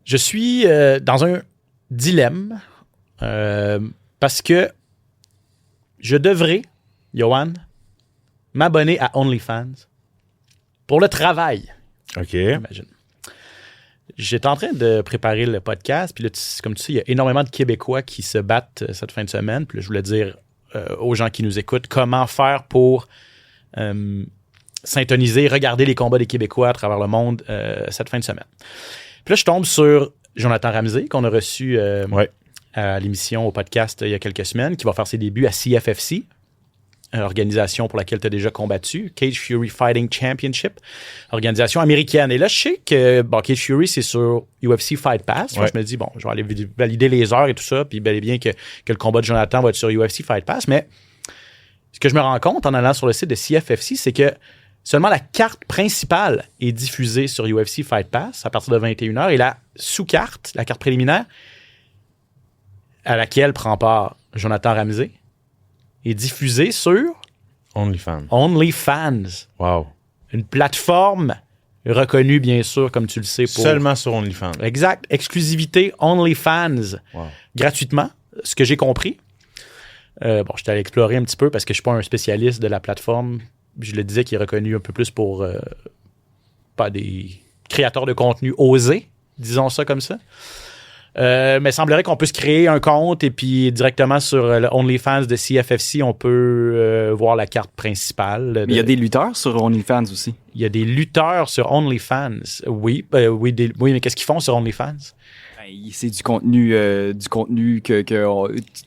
Je suis dans un dilemme parce que je devrais, Yoann, m'abonner à OnlyFans pour le travail. OK. Imagine. J'étais en train de préparer le podcast, puis là, comme tu sais, il y a énormément de Québécois qui se battent cette fin de semaine. Puis là, je voulais dire aux gens qui nous écoutent comment faire pour syntoniser, regarder les combats des Québécois à travers le monde cette fin de semaine. Puis là, je tombe sur Jonathan Ramsey, qu'on a reçu à l'émission, au podcast il y a quelques semaines, qui va faire ses débuts à CFFC, organisation pour laquelle tu as déjà combattu, Cage Fury Fighting Championship, organisation américaine. Et là, je sais que Cage Fury, c'est sur UFC Fight Pass. Moi, je me dis, je vais aller valider les heures et tout ça, puis bel et bien que le combat de Jonathan va être sur UFC Fight Pass. Mais ce que je me rends compte en allant sur le site de CFFC, c'est que seulement la carte principale est diffusée sur UFC Fight Pass à partir de 21h et la sous-carte, la carte préliminaire, à laquelle prend part Jonathan Ramsey, est diffusée sur OnlyFans. Wow. Une plateforme reconnue, bien sûr, comme tu le sais. Seulement sur OnlyFans. Exact. Exclusivité OnlyFans. Wow. Gratuitement, ce que j'ai compris. Je t'ai allé explorer un petit peu parce que je ne suis pas un spécialiste de la plateforme. Je le disais qu'il est reconnu un peu plus pour pas des créateurs de contenu osés, disons ça comme ça. Mais il semblerait qu'on peut se créer un compte et puis directement sur le OnlyFans de CFFC, on peut voir la carte principale. Il y a des lutteurs sur OnlyFans aussi. Il y a des lutteurs sur OnlyFans. Oui, mais qu'est-ce qu'ils font sur OnlyFans? C'est du contenu que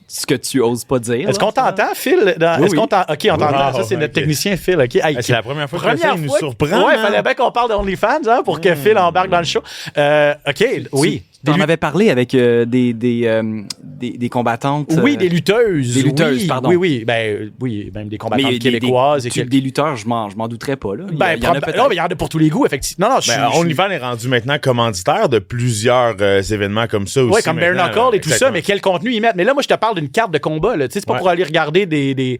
ce que tu oses pas dire. Est-ce qu'on t'entend, Phil? Oui. OK, on t'entend. Ça, c'est notre technicien, Phil. Okay. C'est la première fois que ça, il nous surprend. Oui, il fallait bien qu'on parle d'OnlyFans pour que Phil embarque dans le show. OK, oui. T'en avais parlé avec des combattantes. Oui, des lutteuses. Des lutteuses, pardon. Oui, même des combattantes québécoises. Des lutteurs, je m'en douterais pas. Là. Il y en a pour tous les goûts, effectivement. OnlyFans est rendu maintenant commanditaire de plusieurs événements comme ça aussi. Oui, comme Bare Knuckle et tout ça, mais quel contenu ils mettent. Mais là, moi, je te parle d'une carte de combat. Tu sais, c'est pas pour aller regarder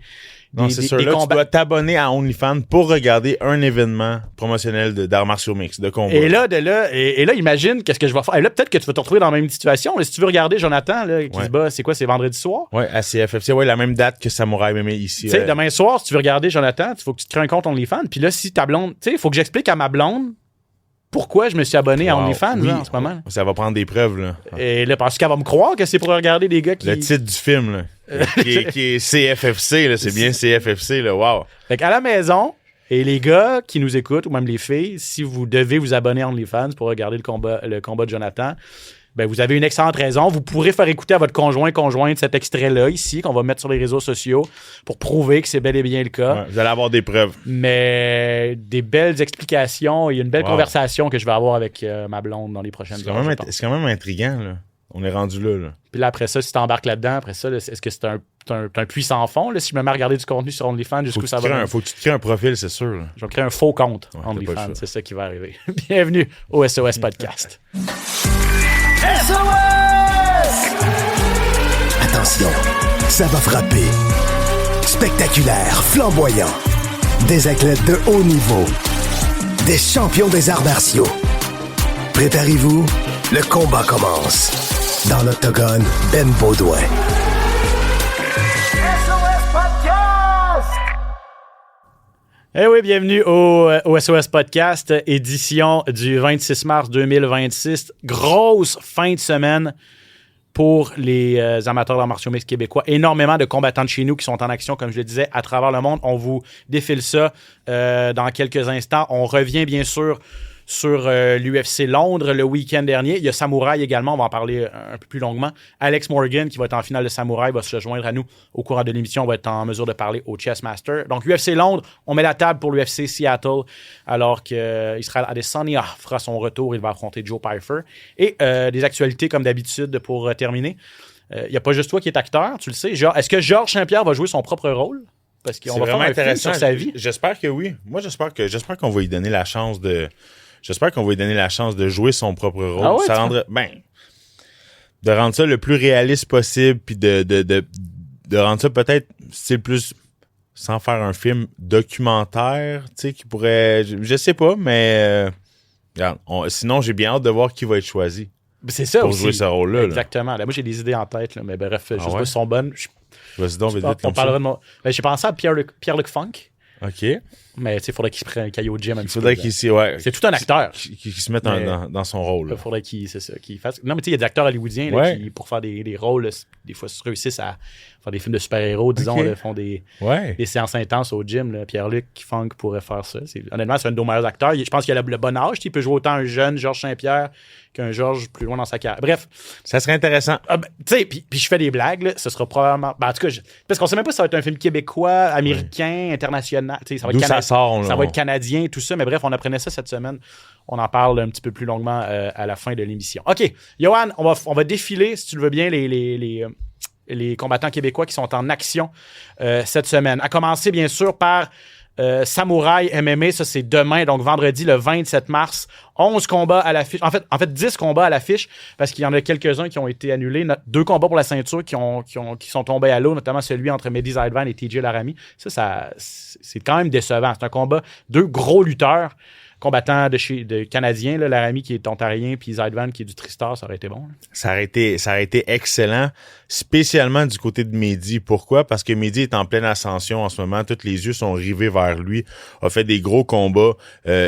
non, c'est sûr. Là, tu dois t'abonner à OnlyFans pour regarder un événement promotionnel d'arts martiaux mix, de combat. Et là, imagine qu'est-ce que je vais faire. Et là, peut-être que tu vas te retrouver dans la même situation. Là, si tu veux regarder Jonathan là, qui se bat, c'est quoi? C'est vendredi soir? Oui, à CFFC. Oui, la même date que Samouraï MMA ici. Tu sais, demain soir, si tu veux regarder Jonathan, il faut que tu te crées un compte OnlyFans. Puis là, si ta blonde... Tu sais, il faut que j'explique à ma blonde pourquoi je me suis abonné à OnlyFans en ce moment. Ça va prendre des preuves, là. Et là, parce qu'elle va me croire que c'est pour regarder des gars qui... Le titre du film, là, qui est CFFC, là, c'est bien CFFC, là, wow. Fait qu'à la maison, et les gars qui nous écoutent, ou même les filles, si vous devez vous abonner à OnlyFans pour regarder le combat de Jonathan, ben vous avez une excellente raison. Vous pourrez faire écouter à votre conjointe cet extrait-là ici, qu'on va mettre sur les réseaux sociaux pour prouver que c'est bel et bien le cas. Ouais, vous allez avoir des preuves. Mais des belles explications et une belle conversation que je vais avoir avec ma blonde dans les prochaines heures. C'est quand même intriguant, là. On est rendu là. Puis là, après ça, si tu embarques là-dedans, après ça, là, est-ce que c'est un puits sans fond? Là, si je me mets à regarder du contenu sur OnlyFans, jusqu'où ça va? Faut que tu te crées un profil, c'est sûr. Là. Je vais créer un faux compte OnlyFans. C'est ça qui va arriver. Bienvenue au SOS Podcast. SOS! Attention, ça va frapper. Spectaculaire, flamboyant. Des athlètes de haut niveau. Des champions des arts martiaux. Préparez-vous, le combat commence. Dans l'octogone, Ben Baudouin. SOS Podcast! Eh oui, bienvenue au SOS Podcast, édition du 26 mars 2026. Grosse fin de semaine pour les amateurs d'arts martiaux mixtes québécois. Énormément de combattants de chez nous qui sont en action, comme je le disais, à travers le monde. On vous défile ça dans quelques instants. On revient bien sûr sur l'UFC Londres le week-end dernier. Il y a Samouraï également, on va en parler un peu plus longuement. Alex Morgan, qui va être en finale de Samouraï, va se joindre à nous au courant de l'émission. On va être en mesure de parler au Chessmaster. Donc, UFC Londres, on met la table pour l'UFC Seattle, alors qu'Israël Adesanya fera son retour. Il va affronter Joe Pyfer. Et des actualités, comme d'habitude, pour terminer. Il n'y a pas juste toi qui es acteur, tu le sais. Est-ce que Georges Saint-Pierre va jouer son propre rôle? Parce qu'on va faire un film sur sa vie. J'espère que oui. Moi, j'espère qu'on va lui donner la chance de... J'espère qu'on va lui donner la chance de jouer son propre rôle. Ah ouais, ça rendrait, de rendre ça le plus réaliste possible, puis de rendre ça peut-être style plus, sans faire un film documentaire, tu sais, qui pourrait, je sais pas, mais regarde, sinon j'ai bien hâte de voir qui va être choisi. C'est ça pour aussi. jouer ce rôle-là. Là. Exactement. Là, moi, j'ai des idées en tête, là, mais bref, je sais pas ouais? si sont bonnes. Vas-y donc, vite, On comme parlera ça. de mon... Ben, j'ai pensé à Pierre-Luc Funk, OK. mais il faudrait qu'il se prenne caille au gym un Il petit faudrait peu. qu'il C'est tout un acteur. qu'il se mette Mais- dans son rôle. Il faudrait qu'il fasse. Non, mais tu sais, il y a des acteurs hollywoodiens là, Ouais. qui, pour faire des rôles, là, des fois, réussissent à faire des films de super-héros, disons, Ok. là, font des Ouais. séances intenses au gym. Là. Pierre-Luc Funk pourrait faire ça. Honnêtement, c'est un de nos meilleurs acteurs. Je pense qu'il a le bon âge. Il peut jouer autant un jeune Georges Saint-Pierre qu'un Georges plus loin dans sa carrière. Bref, Ça serait intéressant. tu sais, puis je fais des blagues. Là, ce sera probablement. Ben, en tout cas, parce qu'on sait même pas si ça va être un film québécois, américain, international. Tu sais, ça va D'où être ça sort? ça va être canadien, tout ça. Mais bref, on apprenait ça cette semaine. On en parle un petit peu plus longuement à la fin de l'émission. OK. Johan, on va défiler, si tu le veux bien, les combattants québécois qui sont en action cette semaine. À commencer, bien sûr, par Samouraï MMA. Ça, c'est demain, donc vendredi, le 27 mars. 11 combats à l'affiche. En fait, 10 combats à l'affiche, parce qu'il y en a quelques-uns qui ont été annulés. 2 combats pour la ceinture qui sont tombés à l'eau, notamment celui entre Mehdi Zaidvan et TJ Laramie. Ça, c'est quand même décevant. C'est un combat, 2 gros lutteurs, combattants de Canadiens, là, Laramie qui est ontarien, puis Zaidvan qui est du Tristar, ça aurait été bon. Là. Ça aurait été excellent, spécialement du côté de Mehdi. Pourquoi? Parce que Mehdi est en pleine ascension en ce moment. Tous les yeux sont rivés vers lui. A fait des gros combats.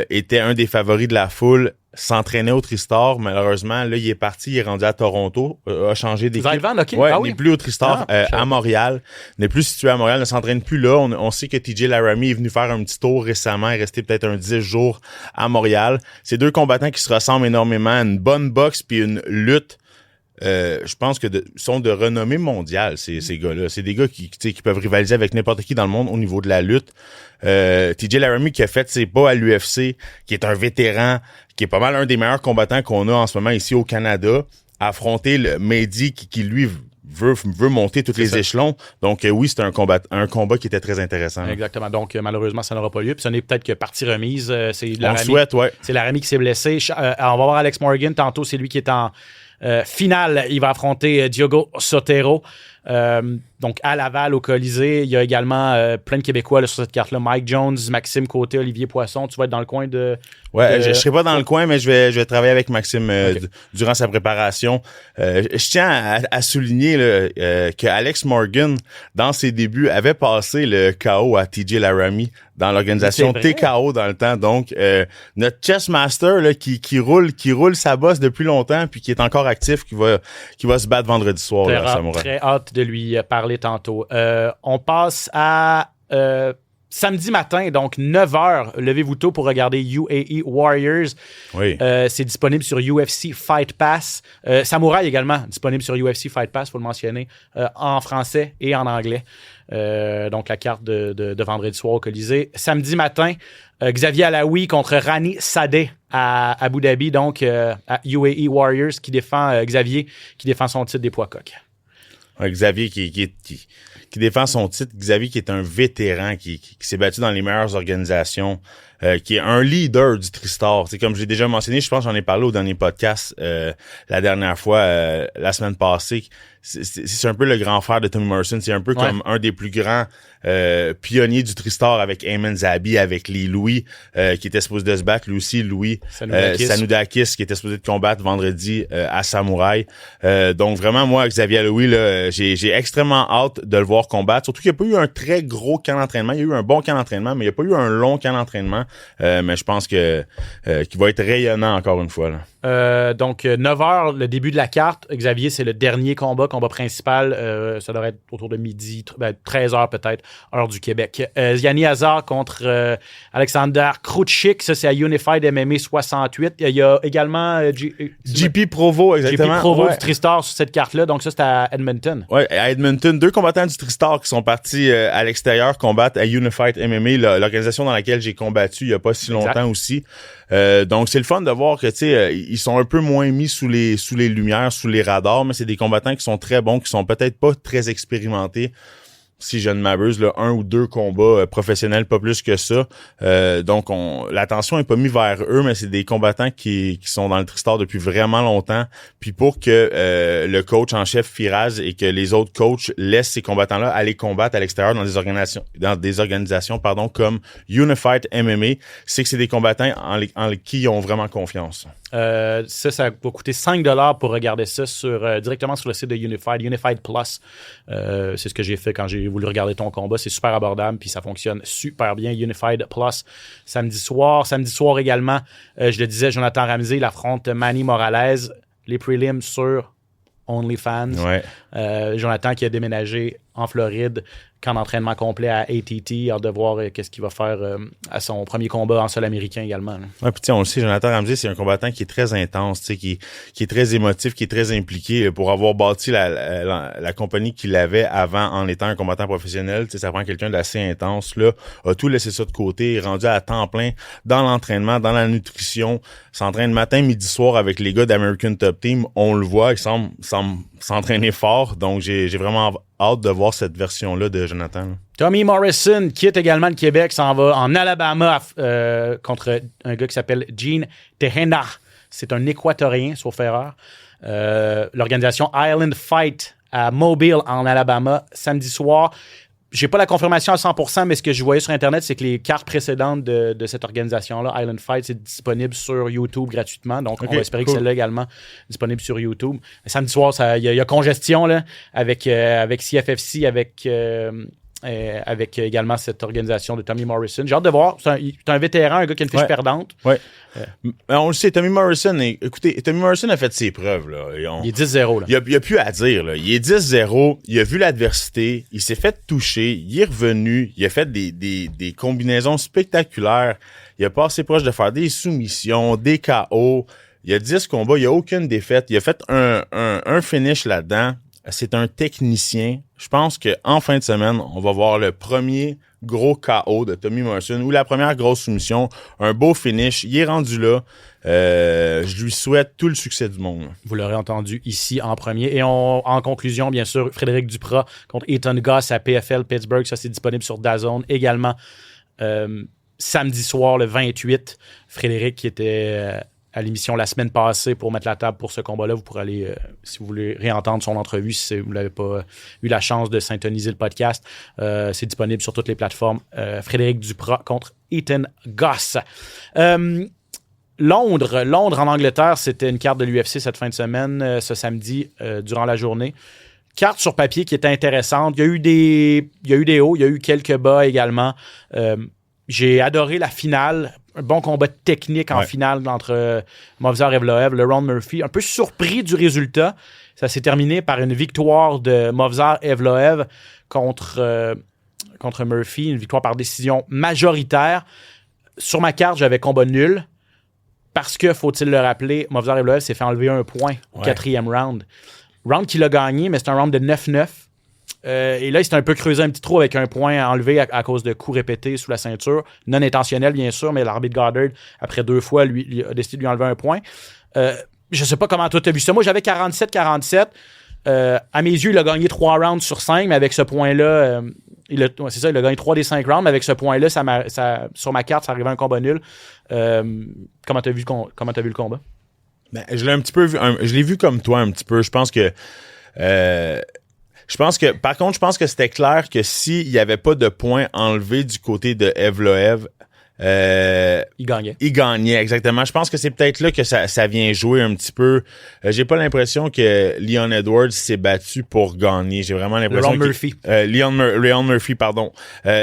Était un des favoris de la foule. S'entraînait au Tristar. Malheureusement, là, il est parti. Il est rendu à Toronto. A changé d'équipe. Zaidvan, OK? Ouais, Ah oui. n'est plus au Tristar, à Montréal. N'est plus situé à Montréal. Ne s'entraîne plus là. On sait que TJ Laramie est venu faire un petit tour récemment. Il est resté peut-être un 10 jours à Montréal. C'est 2 combattants qui se ressemblent énormément. Une bonne boxe puis une lutte. Je pense que sont de renommée mondiale, ces gars-là. C'est des gars qui peuvent rivaliser avec n'importe qui dans le monde au niveau de la lutte. TJ Laramie qui a fait ses pas à l'UFC, qui est un vétéran, qui est pas mal un des meilleurs combattants qu'on a en ce moment ici au Canada, a affronté le Mehdi qui lui veut monter tous les échelons. Donc oui, c'était un combat qui était très intéressant. Exactement. Donc malheureusement, ça n'aura pas lieu. Puis ce n'est peut-être que partie remise. C'est On le souhaite, ouais. C'est Laramie qui s'est blessé. On va voir Alex Morgan tantôt. C'est lui qui est en finale. Il va affronter Diogo Sotero. Donc à Laval, au Colisée. Il y a également plein de Québécois là, sur cette carte-là. Mike Jones, Maxime Côté, Olivier Poisson. Tu vas être dans le coin de... Ouais, je serai pas dans le coin, mais je vais travailler avec Maxime Okay. durant sa préparation. Je tiens à souligner là, que Alex Morgan, dans ses débuts, avait passé le KO à TJ Laramie dans l'organisation C'est vrai? TKO dans le temps. Donc, notre chess master là, qui roule sa bosse depuis longtemps puis qui est encore actif, qui va se battre vendredi soir là, à Samouraï. Très hâte de lui parler tantôt. On passe à samedi matin, donc 9h. Levez-vous tôt pour regarder UAE Warriors. Oui. C'est disponible sur UFC Fight Pass. Samouraï également, disponible sur UFC Fight Pass, il faut le mentionner, en français et en anglais. Donc la carte de vendredi soir au Colisée. Samedi matin, Xavier Alaoui contre Rani Sadeh à Abu Dhabi, donc à UAE Warriors, qui défend Xavier, qui défend son titre des poids coqs. Ouais, Xavier qui défend son titre. Xavier qui est un vétéran, qui s'est battu dans les meilleures organisations, qui est un leader du Tristar. C'est comme j'ai déjà mentionné, je pense que j'en ai parlé au dernier podcast la dernière fois, la semaine passée. C'est un peu le grand frère de Tommy Morrison. C'est un peu comme un des plus grands pionniers du Tristar avec Ayman Zabi, avec Lee Louis, qui était supposé de se battre. Lui aussi, Louis Sanoudakis, qui était supposé de combattre vendredi à Samouraï. Donc vraiment, moi, Xavier Louis, là, j'ai extrêmement hâte de le voir combattre. Surtout qu'il n'y a pas eu un très gros camp d'entraînement. Il y a eu un bon camp d'entraînement, mais il n'y a pas eu un long camp d'entraînement. Mais je pense que qu'il va être rayonnant encore une fois. Là. Donc 9h, le début de la carte. Xavier, c'est le dernier combat principal. Ça devrait être autour de midi, 13h peut-être, heure du Québec. Yanni Hazard contre Alexander Krutchik. Ça, c'est à Unified MMA 68. Il y a également JP Provo, exactement. JP Provo du Tristar sur cette carte-là. Donc ça, c'est à Edmonton. Ouais, à Edmonton. 2 combattants du Tristar qui sont partis à l'extérieur combattre à Unified MMA, l'organisation dans laquelle j'ai combattu il n'y a pas si longtemps aussi. Donc c'est le fun de voir que tu sais ils sont un peu moins mis sous les lumières, sous les radars, mais c'est des combattants qui sont très bons, qui sont peut-être pas très expérimentés si je ne m'abuse, là, 1 ou 2 combats professionnels, pas plus que ça. Donc, l'attention est pas mise vers eux, mais c'est des combattants qui sont dans le Tristar depuis vraiment longtemps. Puis pour que le coach en chef Firas et que les autres coachs laissent ces combattants-là aller combattre à l'extérieur dans des organisations comme Unified MMA, c'est que c'est des combattants en qui ils ont vraiment confiance. Ça va coûter 5$ pour regarder ça directement sur le site de Unified Plus. C'est ce que j'ai fait quand j'ai voulu regarder ton combat. C'est super abordable puis ça fonctionne super bien. Unified Plus, samedi soir également, je le disais, Jonathan Ramsey, il affronte Manny Morales, les prelims sur OnlyFans. Ouais. Jonathan qui a déménagé en Floride, qu'en entraînement complet à ATT, hâte de voir qu'est-ce qu'il va faire à son premier combat en sol américain également. Ouais, puis on le sait, Jonathan Ramsey, c'est un combattant qui est très intense, qui est très émotif, qui est très impliqué. Pour avoir bâti la compagnie qu'il avait avant en étant un combattant professionnel, ça prend quelqu'un d'assez intense, là, a tout laissé ça de côté, est rendu à temps plein dans l'entraînement, dans la nutrition, s'entraîne matin, midi, soir avec les gars d'American Top Team. On le voit, il semble s'entraîner fort, donc j'ai vraiment hâte de voir cette version-là de Jonathan. Tommy Morrison quitte également le Québec, s'en va en Alabama contre un gars qui s'appelle Gene Tejeda. C'est un Équatorien, sauf erreur. L'organisation Island Fight à Mobile, en Alabama, samedi soir. J'ai pas la confirmation à 100%, mais ce que je voyais sur Internet, c'est que les cartes précédentes de cette organisation-là, Island Fight, c'est disponible sur YouTube gratuitement. Donc, on va espérer que celle-là également disponible sur YouTube. Samedi soir, il y a congestion là, avec CFFC, avec également cette organisation de Tommy Morrison. J'ai hâte de voir. C'est un vétéran, un gars qui a une fiche perdante. Ouais. On le sait, Tommy Morrison, écoutez, Tommy Morrison a fait ses preuves. Là. Il est 10-0. Là. Il y a plus à dire. Là. Il est 10-0, il a vu l'adversité, il s'est fait toucher, il est revenu, il a fait des combinaisons spectaculaires, il a passé proche de faire des soumissions, des KO, il a 10 combats, il n'y a aucune défaite, il a fait un finish là-dedans. C'est un technicien. Je pense qu'en fin de semaine, on va voir le premier gros KO de Tommy Morrison ou la première grosse soumission. Un beau finish. Il est rendu là. Je lui souhaite tout le succès du monde. Vous l'aurez entendu ici en premier. Et en conclusion, bien sûr, Frédéric Duprat contre Ethan Goss à PFL Pittsburgh. Ça, c'est disponible sur DAZN. Également, samedi soir, le 28, Frédéric qui était à l'émission la semaine passée pour mettre la table pour ce combat-là. Vous pourrez aller, si vous voulez réentendre son entrevue, si vous n'avez pas eu la chance de syntoniser le podcast, c'est disponible sur toutes les plateformes. Frédéric Duprat contre Ethan Goss. Londres en Angleterre, c'était une carte de l'UFC cette fin de semaine, ce samedi, durant la journée. Carte sur papier qui était intéressante. Il y a eu des hauts, il y a eu quelques bas également. J'ai adoré la finale. Un bon combat technique en finale entre Movsar Evloev, Lerone Murphy. Un peu surpris du résultat. Ça s'est terminé par une victoire de Movsar Evloev contre Murphy. Une victoire par décision majoritaire. Sur ma carte, j'avais combat nul. Parce que, faut-il le rappeler, Movsar Evloev s'est fait enlever un point au 4e round. Round qu'il a gagné, mais c'est un round de 9-9. Et là, il s'est un peu creusé un petit trou avec un point enlevé à cause de coups répétés sous la ceinture. Non intentionnel, bien sûr, mais l'arbitre Goddard, après 2 fois, lui a décidé de lui enlever un point. Je sais pas comment toi t'as vu ça. Moi, j'avais 47-47. À mes yeux, il a gagné 3 rounds sur 5, mais avec ce point-là, il a gagné 3 des 5 rounds, mais avec ce point-là, sur ma carte, ça arrivait à un combat nul. Comment t'as vu le combat? Ben, je l'ai un petit peu vu. Je l'ai vu comme toi un petit peu. Je pense que par contre, je pense que c'était clair que s'il n'y avait pas de points enlevés du côté de Evloev, il gagnait, exactement. Je pense que c'est peut-être là que ça vient jouer un petit peu. J'ai pas l'impression que Leon Edwards s'est battu pour gagner. J'ai vraiment l'impression Leon Murphy, pardon,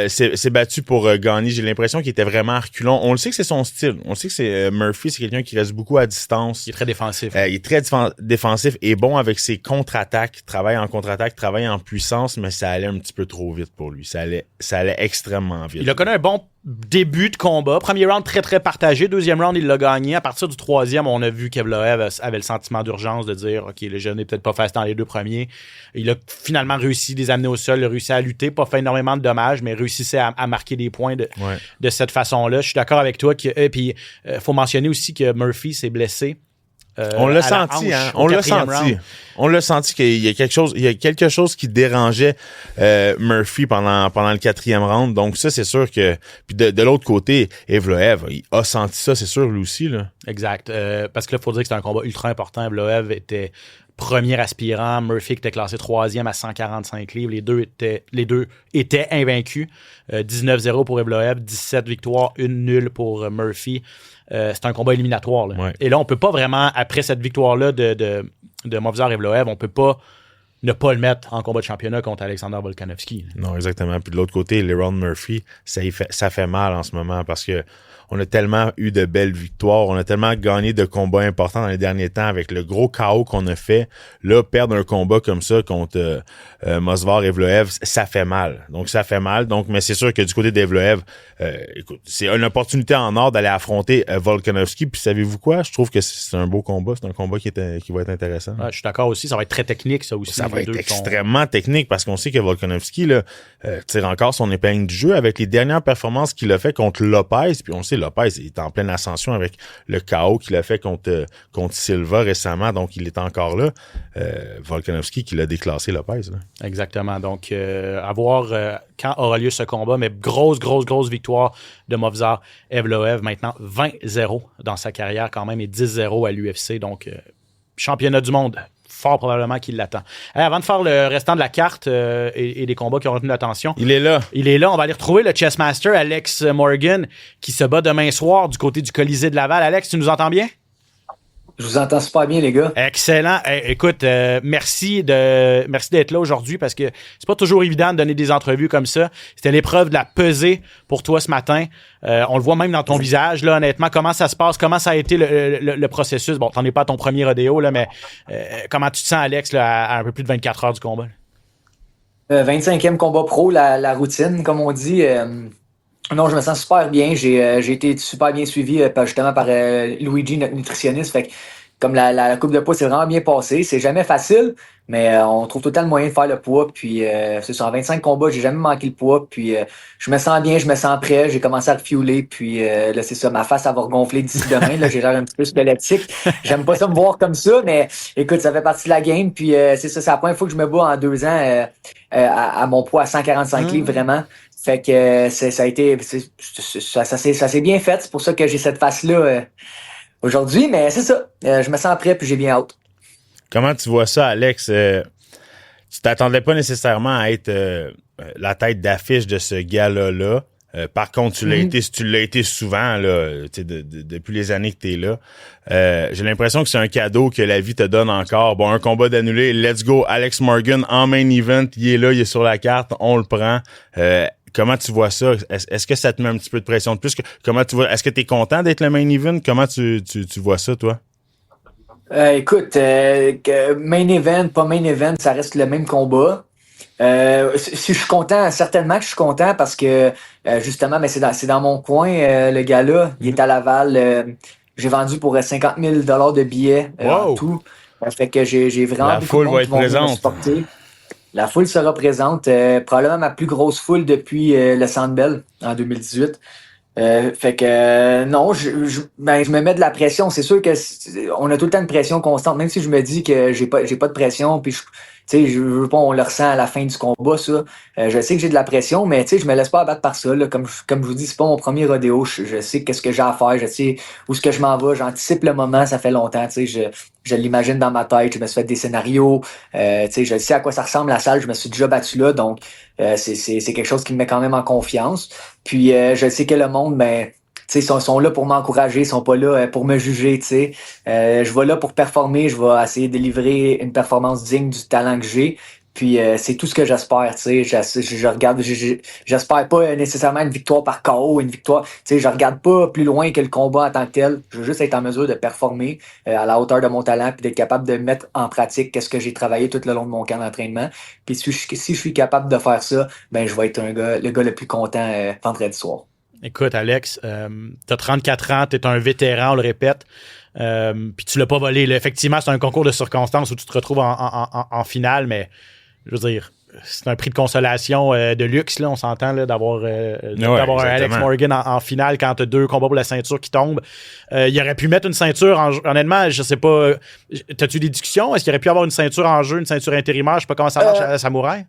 s'est battu pour gagner. J'ai l'impression qu'il était vraiment reculant. On le sait que c'est son style. On sait que Murphy, c'est quelqu'un qui reste beaucoup à distance. Il est très défensif. Il est très défensif et bon avec ses contre-attaques. Travaille en contre-attaque, travaille en puissance, mais ça allait un petit peu trop vite pour lui. Ça allait extrêmement vite. Il a connu un bon début de combat. Premier round très, très partagé. Deuxième round, il l'a gagné. À partir du troisième, on a vu qu'Evloev avait le sentiment d'urgence de dire « OK, le jeune n'est peut-être pas facile dans les 2 premiers. » Il a finalement réussi à les amener au sol, il a réussi à lutter, pas fait énormément de dommages, mais réussissait à marquer des points de cette façon-là. Je suis d'accord avec toi. Puis faut mentionner aussi que Murphy s'est blessé On l'a senti, hein? On l'a senti. On l'a senti qu'il y a quelque chose qui dérangeait Murphy pendant le 4e round. Donc ça, c'est sûr que... Puis de l'autre côté, Evloev, il a senti ça, c'est sûr, lui aussi, là. Exact. Parce que là, il faut dire que c'est un combat ultra important. Evloev était premier aspirant. Murphy était classé 3e à 145 livres. Les deux étaient invaincus. 19-0 pour Evloev, 17 victoires, 1 nulle pour Murphy. C'est un combat éliminatoire. Là. Ouais. Et là, on peut pas vraiment, après cette victoire-là de Movsar Evloev, on peut pas ne pas le mettre en combat de championnat contre Alexander Volkanovski. Non, exactement. Puis de l'autre côté, Lerone Murphy, ça fait mal en ce moment parce que on a tellement eu de belles victoires, on a tellement gagné de combats importants dans les derniers temps avec le gros chaos qu'on a fait. Là, perdre un combat comme ça contre Movsar Evloev, ça fait mal. Donc, ça fait mal. Donc, mais c'est sûr que du côté d'Evloev, écoute, c'est une opportunité en or d'aller affronter Volkanovski. Puis savez-vous quoi? Je trouve que c'est un beau combat. C'est un combat qui va être intéressant. Ouais, je suis d'accord aussi. Ça va être très technique, ça aussi. Ça va être extrêmement technique parce qu'on sait que Volkanovski là, tire encore son épingle du jeu avec les dernières performances qu'il a fait contre Lopez. Puis on sait, Lopez est en pleine ascension avec le chaos qu'il a fait contre Silva récemment. Donc, il est encore là. Volkanovski qui l'a déclassé Lopez. Là. Exactement. Donc, à voir quand aura lieu ce combat. Mais grosse victoire de Movsar Evloev. Maintenant, 20-0 dans sa carrière quand même et 10-0 à l'UFC. Donc, championnat du monde. Fort probablement qu'il l'attend. Avant de faire le restant de la carte et des combats qui ont retenu l'attention. Il est là. On va aller retrouver le chessmaster Alex Morgan qui se bat demain soir du côté du Colisée de Laval. Alex, tu nous entends bien? Je vous entends super bien, les gars. Excellent. Écoute, merci d'être là aujourd'hui parce que c'est pas toujours évident de donner des entrevues comme ça. C'était l'épreuve de la pesée pour toi ce matin. On le voit même dans ton visage, là, honnêtement. Comment ça se passe? Comment ça a été le processus? Bon, t'en es pas à ton premier rodéo, là, mais comment tu te sens, Alex, là, à un peu plus de 24 heures du combat? 25e combat pro, la routine, comme on dit. Non, je me sens super bien. J'ai été super bien suivi justement par Luigi, notre nutritionniste. Fait que comme la coupe de poids s'est vraiment bien passée, c'est jamais facile, mais on trouve tout le temps le moyen de faire le poids. Puis c'est ça, en 25 combats, j'ai jamais manqué le poids. Puis je me sens bien, je me sens prêt. J'ai commencé à refueler. Puis là, c'est ça, ma face, elle va regonfler d'ici demain. Là, j'ai l'air un petit peu squelettique. J'aime pas ça me voir comme ça, mais écoute, ça fait partie de la game. Puis c'est ça, c'est la première fois que je me bats en 2 ans à mon poids à 145 livres, vraiment. Fait que ça s'est bien fait. C'est pour ça que j'ai cette face-là aujourd'hui. Mais c'est ça. Je me sens prêt puis j'ai bien hâte. Comment tu vois ça, Alex? Tu t'attendais pas nécessairement à être la tête d'affiche de ce gala-là. Par contre, tu l'as été souvent là, depuis les années que tu es là. J'ai l'impression que c'est un cadeau que la vie te donne encore. Bon, un combat d'annulé, let's go. Alex Morgan en main event, il est là, il est sur la carte, on le prend. Comment tu vois ça? Est-ce que ça te met un petit peu de pression de plus? Comment tu vois? Est-ce que tu es content d'être le main event? Comment tu vois ça, toi? Écoute, main event, pas main event, ça reste le même combat. Si je suis content, certainement que je suis content parce que justement, mais c'est dans mon coin, le gars-là, il est à Laval. J'ai vendu pour 50 000 $ de billets en tout. Fait que j'ai vraiment la beaucoup de monde va qui vont venir me supporter. La foule sera présente, probablement ma plus grosse foule depuis le Centre Bell en 2018. Fait que non, je me mets de la pression. C'est sûr que on a tout le temps une pression constante, même si je me dis que j'ai pas de pression, puis tu sais, je veux pas, on le ressent à la fin du combat, ça. Je sais que j'ai de la pression, mais tu sais, je me laisse pas abattre par ça. Là. Comme je vous dis, c'est pas mon premier rodéo. Je sais qu'est-ce que j'ai à faire, je sais où est-ce que je m'en vais. J'anticipe le moment, ça fait longtemps. Tu sais, je l'imagine dans ma tête. Je me suis fait des scénarios. Tu sais, je sais à quoi ça ressemble la salle. Je me suis déjà battu là, donc c'est quelque chose qui me met quand même en confiance. Puis je sais que le monde, ben, tu sais, sont là pour m'encourager, ils sont pas là pour me juger, tu sais. Je vais là pour performer, je vais essayer de livrer une performance digne du talent que j'ai. Puis c'est tout ce que j'espère, tu sais. Je regarde, j'espère pas nécessairement une victoire par KO, une victoire. Tu sais, je regarde pas plus loin que le combat en tant que tel. Je veux juste être en mesure de performer à la hauteur de mon talent, puis d'être capable de mettre en pratique qu'est-ce que j'ai travaillé tout le long de mon camp d'entraînement. Puis si je suis capable de faire ça, ben je vais être le gars le plus content vendredi soir. Écoute, Alex, t'as 34 ans, t'es un vétéran, on le répète, puis tu l'as pas volé. Là, effectivement, c'est un concours de circonstances où tu te retrouves en finale, mais je veux dire, c'est un prix de consolation de luxe, là, on s'entend, là, d'avoir un Alex Morgan en finale quand tu as 2 combats pour la ceinture qui tombent. Il aurait pu mettre une ceinture, honnêtement, je sais pas, t'as-tu des discussions? Est-ce qu'il aurait pu avoir une ceinture en jeu, une ceinture intérimaire? Je sais pas comment ça marche à Samouraï.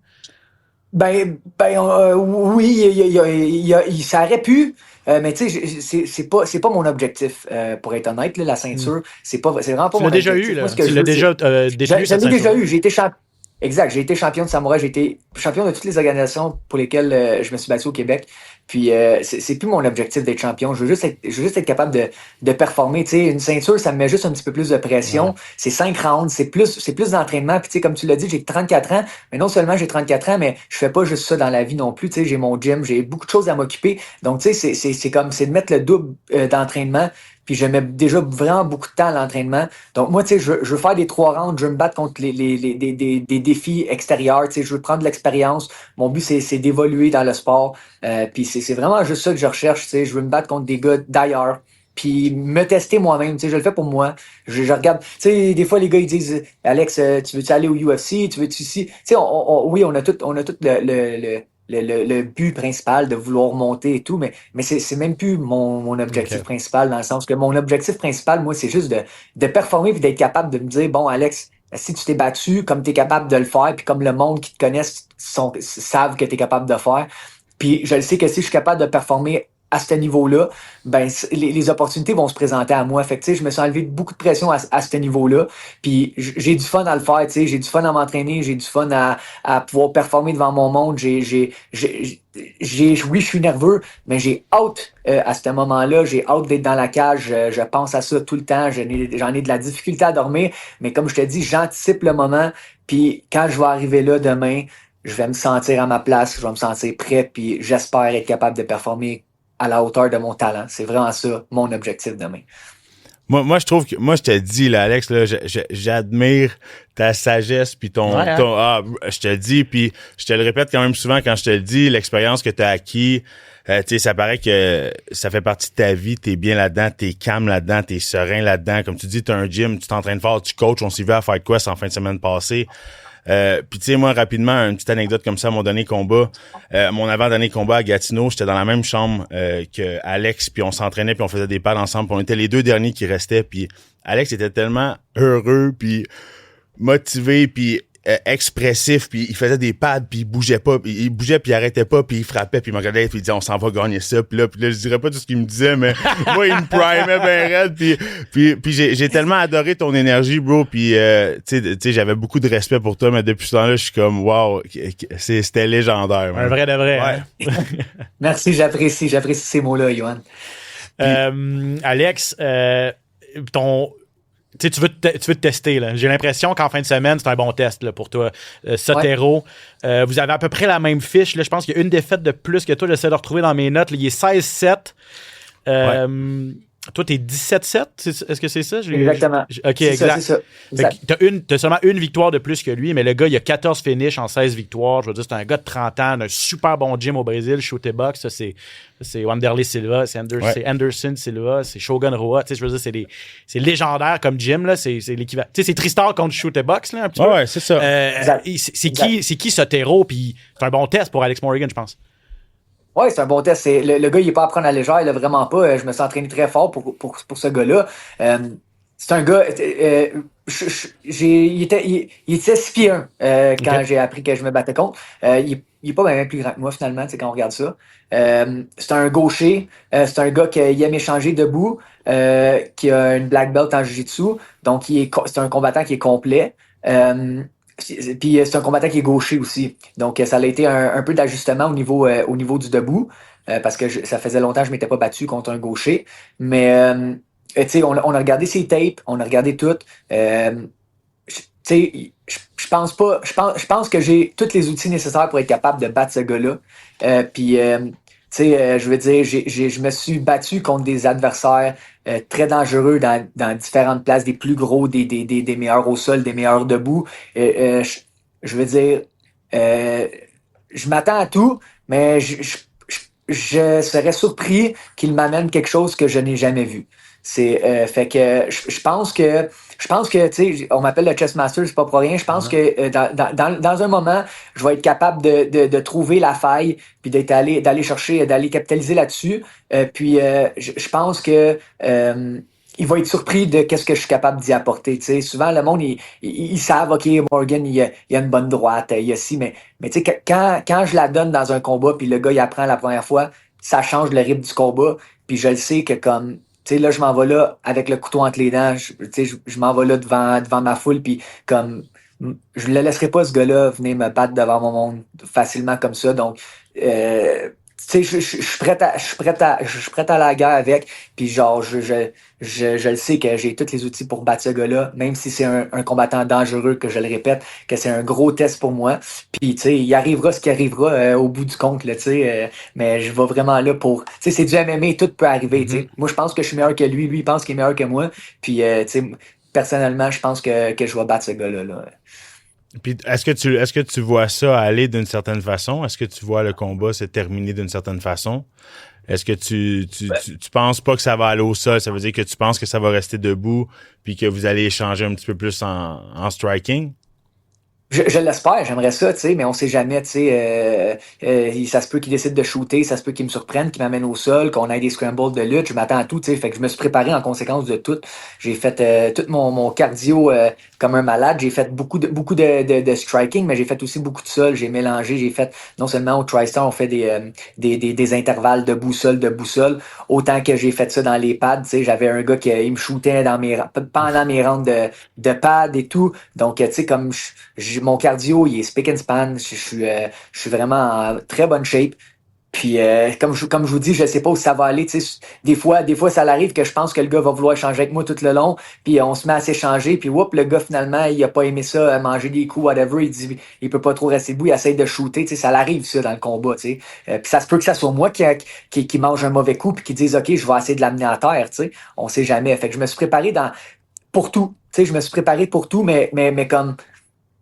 Oui, ça aurait pu. Mais tu sais, c'est pas mon objectif, pour être honnête, là, la ceinture. C'est vraiment pas mon objectif. Tu l'as déjà eu, là. Tu l'as déjà détenu, cette ceinture. J'en ai déjà eu. J'ai été champion. Exact, j'ai été champion de Samouraï, j'ai été champion de toutes les organisations pour lesquelles je me suis battu au Québec. Puis c'est plus mon objectif d'être champion. Je veux juste être capable de performer. Tu sais, une ceinture, ça me met juste un petit peu plus de pression. Ouais. C'est 5 rounds, c'est plus d'entraînement. Puis tu sais, comme tu l'as dit, j'ai 34 ans. Mais non seulement j'ai 34 ans, mais je fais pas juste ça dans la vie non plus. Tu sais, j'ai mon gym, j'ai beaucoup de choses à m'occuper. Donc tu sais, c'est de mettre le double d'entraînement. Puis je mets déjà vraiment beaucoup de temps à l'entraînement. Donc moi, tu sais, je veux faire des 3 rounds, je veux me battre contre des défis extérieurs. Tu sais, je veux prendre de l'expérience. Mon but, c'est d'évoluer dans le sport. Puis c'est vraiment juste ça que je recherche. Tu sais, je veux me battre contre des gars d'ailleurs. Puis me tester moi-même. Tu sais, je le fais pour moi. Je regarde. Tu sais, des fois les gars ils disent, Alex, tu veux-tu aller au UFC, tu veux-tu ici. Tu sais, oui, on a tout le but principal de vouloir monter et tout, mais c'est même plus mon objectif principal, dans le sens que mon objectif principal, moi, c'est juste de performer et d'être capable de me dire, bon, Alex, si tu t'es battu, comme tu es capable de le faire, puis comme le monde qui te connaisse savent que tu es capable de faire, puis je le sais que si je suis capable de performer à ce niveau-là, ben les opportunités vont se présenter à moi. Fait que tu sais, je me suis enlevé beaucoup de pression à ce niveau-là. Puis j'ai du fun à le faire, tu sais, j'ai du fun à m'entraîner, j'ai du fun à pouvoir performer devant mon monde. Oui, je suis nerveux, mais j'ai hâte à ce moment-là, j'ai hâte d'être dans la cage. Je pense à ça tout le temps. J'en ai de la difficulté à dormir, mais comme je te dis, j'anticipe le moment. Puis quand je vais arriver là demain, je vais me sentir à ma place, je vais me sentir prêt, puis j'espère être capable de performer à la hauteur de mon talent. C'est vraiment ça, mon objectif demain. Moi, je trouve que, moi, je te dis, là, Alex, là, j'admire ta sagesse puis je te le dis, puis je te le répète quand même souvent quand je te le dis, l'expérience que tu as acquis, tu sais, ça paraît que ça fait partie de ta vie, t'es bien là-dedans, t'es calme là-dedans, t'es serein là-dedans. Comme tu dis, t'as un gym, tu t'entraînes fort, tu coaches, on s'y va à Fight Quest en fin de semaine passée. Puis tu sais, moi, rapidement, une petite anecdote comme ça, mon dernier combat, mon avant-dernier combat à Gatineau, j'étais dans la même chambre que Alex, puis on s'entraînait, puis on faisait des pads ensemble, puis on était les 2 derniers qui restaient, puis Alex était tellement heureux, puis motivé, puis expressif, puis il faisait des pads, puis il bougeait pas, puis il arrêtait pas, puis il frappait, puis il me regardait, puis il disait on s'en va gagner ça, puis là je dirais pas tout ce qu'il me disait, mais moi il me primait bien raide, puis j'ai tellement adoré ton énergie, bro, puis tu sais j'avais beaucoup de respect pour toi, mais depuis ce temps-là je suis comme wow, c'était légendaire, man. Un vrai de vrai. Ouais. Hein? Merci, j'apprécie ces mots-là, Yohan. Alex, tu veux te tester, là. J'ai l'impression qu'en fin de semaine, c'est un bon test là, pour toi. Sotero, vous avez à peu près la même fiche. Là. Je pense qu'il y a une défaite de plus que toi. J'essaie de retrouver dans mes notes. Là. Il est 16-7. Toi, t'es 17-7. Est-ce que c'est ça? Exactement. OK, exact. C'est ça. T'as seulement une victoire de plus que lui, mais le gars, il a 14 finishes en 16 victoires. Je veux dire, c'est un gars de 30 ans, d'un super bon gym au Brésil, Chute Box. Ça, c'est Wanderlei Silva, c'est Anderson Silva, c'est Shogun Rua. Tu sais, je veux dire, c'est légendaire comme gym, là. C'est l'équivalent. Tu sais, c'est Tristar contre Chute Box, là, un petit peu. Ouais, c'est ça. C'est qui Sotero? Puis c'est un bon test pour Alex Morgan, je pense. Oui, c'est un bon test. Le gars, il est pas à prendre à la légère, il a vraiment pas. Je me suis entraîné très fort pour ce gars-là. C'est un gars. Il était 6 pieds 1 quand j'ai appris que je me battais contre. Il est pas même plus grand que moi, finalement, quand on regarde ça. C'est un gaucher. C'est un gars qui aime échanger debout, qui a une black belt en jiu-jitsu. Donc, c'est un combattant qui est complet. Puis c'est un combattant qui est gaucher aussi. Donc ça a été un peu d'ajustement au niveau du debout, parce que ça faisait longtemps que je m'étais pas battu contre un gaucher. Mais tu sais, on a regardé ses tapes, on a regardé tout. Tu sais, je pense que j'ai tous les outils nécessaires pour être capable de battre ce gars-là. Puis tu sais, je veux dire, je me suis battu contre des adversaires très dangereux dans différentes places, des plus gros, des meilleurs au sol, des meilleurs debout. Je veux dire, je m'attends à tout, mais je serais surpris qu'il m'amène quelque chose que je n'ai jamais vu. Fait que je pense que tu sais, on m'appelle le chess master, c'est pas pour rien. Je pense que dans un moment, je vais être capable de trouver la faille, puis d'aller chercher, d'aller capitaliser là-dessus. Je pense que il va être surpris de qu'est-ce que je suis capable d'y apporter. Tu sais, souvent le monde ils savent, ok, Morgan il a une bonne droite, il y a ci, mais tu sais, quand je la donne dans un combat, puis le gars il apprend la première fois, ça change le rythme du combat. Puis je le sais que comme tu sais, là, je m'en vais là avec le couteau entre les dents. Je m'en vais là devant ma foule. Puis comme je le laisserai pas, ce gars-là, venir me battre devant mon monde facilement comme ça. Donc, tu sais, je suis prêt à la guerre avec. Puis genre, je le sais que j'ai tous les outils pour battre ce gars-là, même si c'est un combattant dangereux, que je le répète, que c'est un gros test pour moi. Puis tu sais, il arrivera ce qui arrivera au bout du compte, là, tu sais. Mais je vais vraiment là pour... Tu sais, c'est du MMA, tout peut arriver, tu sais. Moi, je pense que je suis meilleur que lui, il pense qu'il est meilleur que moi. Puis tu sais, personnellement, je pense que je vais battre ce gars-là, là. Puis est-ce que tu vois ça aller d'une certaine façon? Est-ce que tu vois le combat se terminer d'une certaine façon? Est-ce que tu penses pas que ça va aller au sol? Ça veut dire que tu penses que ça va rester debout puis que vous allez échanger un petit peu plus en striking? Je l'espère, j'aimerais ça, tu sais, mais on sait jamais, tu sais, ça se peut qu'il décide de shooter, ça se peut qu'il me surprenne, qu'il m'amène au sol, qu'on ait des scrambles de lutte, je m'attends à tout, tu sais, fait que je me suis préparé en conséquence de tout. J'ai fait tout mon cardio comme un malade, j'ai fait beaucoup de striking, mais j'ai fait aussi beaucoup de sol, j'ai mélangé, j'ai fait, non seulement au TriStar, on fait des intervalles de boussole, autant que j'ai fait ça dans les pads, tu sais, j'avais un gars qui il me shootait pendant mes rounds de pads et tout, donc, tu sais, comme mon cardio, il est spick and span. Je suis vraiment en très bonne shape. Puis, comme je vous dis, je sais pas où ça va aller. Tu sais, des fois, ça arrive que je pense que le gars va vouloir échanger avec moi tout le long. Puis, on se met à s'échanger. Puis, le gars, finalement, il a pas aimé ça, manger des coups, whatever. Il dit, il peut pas trop rester debout. Il essaie de shooter. Tu sais, ça l'arrive, ça, dans le combat, tu sais. Puis, ça se peut que ça soit moi qui mange un mauvais coup puis qui dise, OK, je vais essayer de l'amener à terre, tu sais. On sait jamais. Fait que je me suis préparé pour tout. Tu sais, je me suis préparé pour tout, mais comme,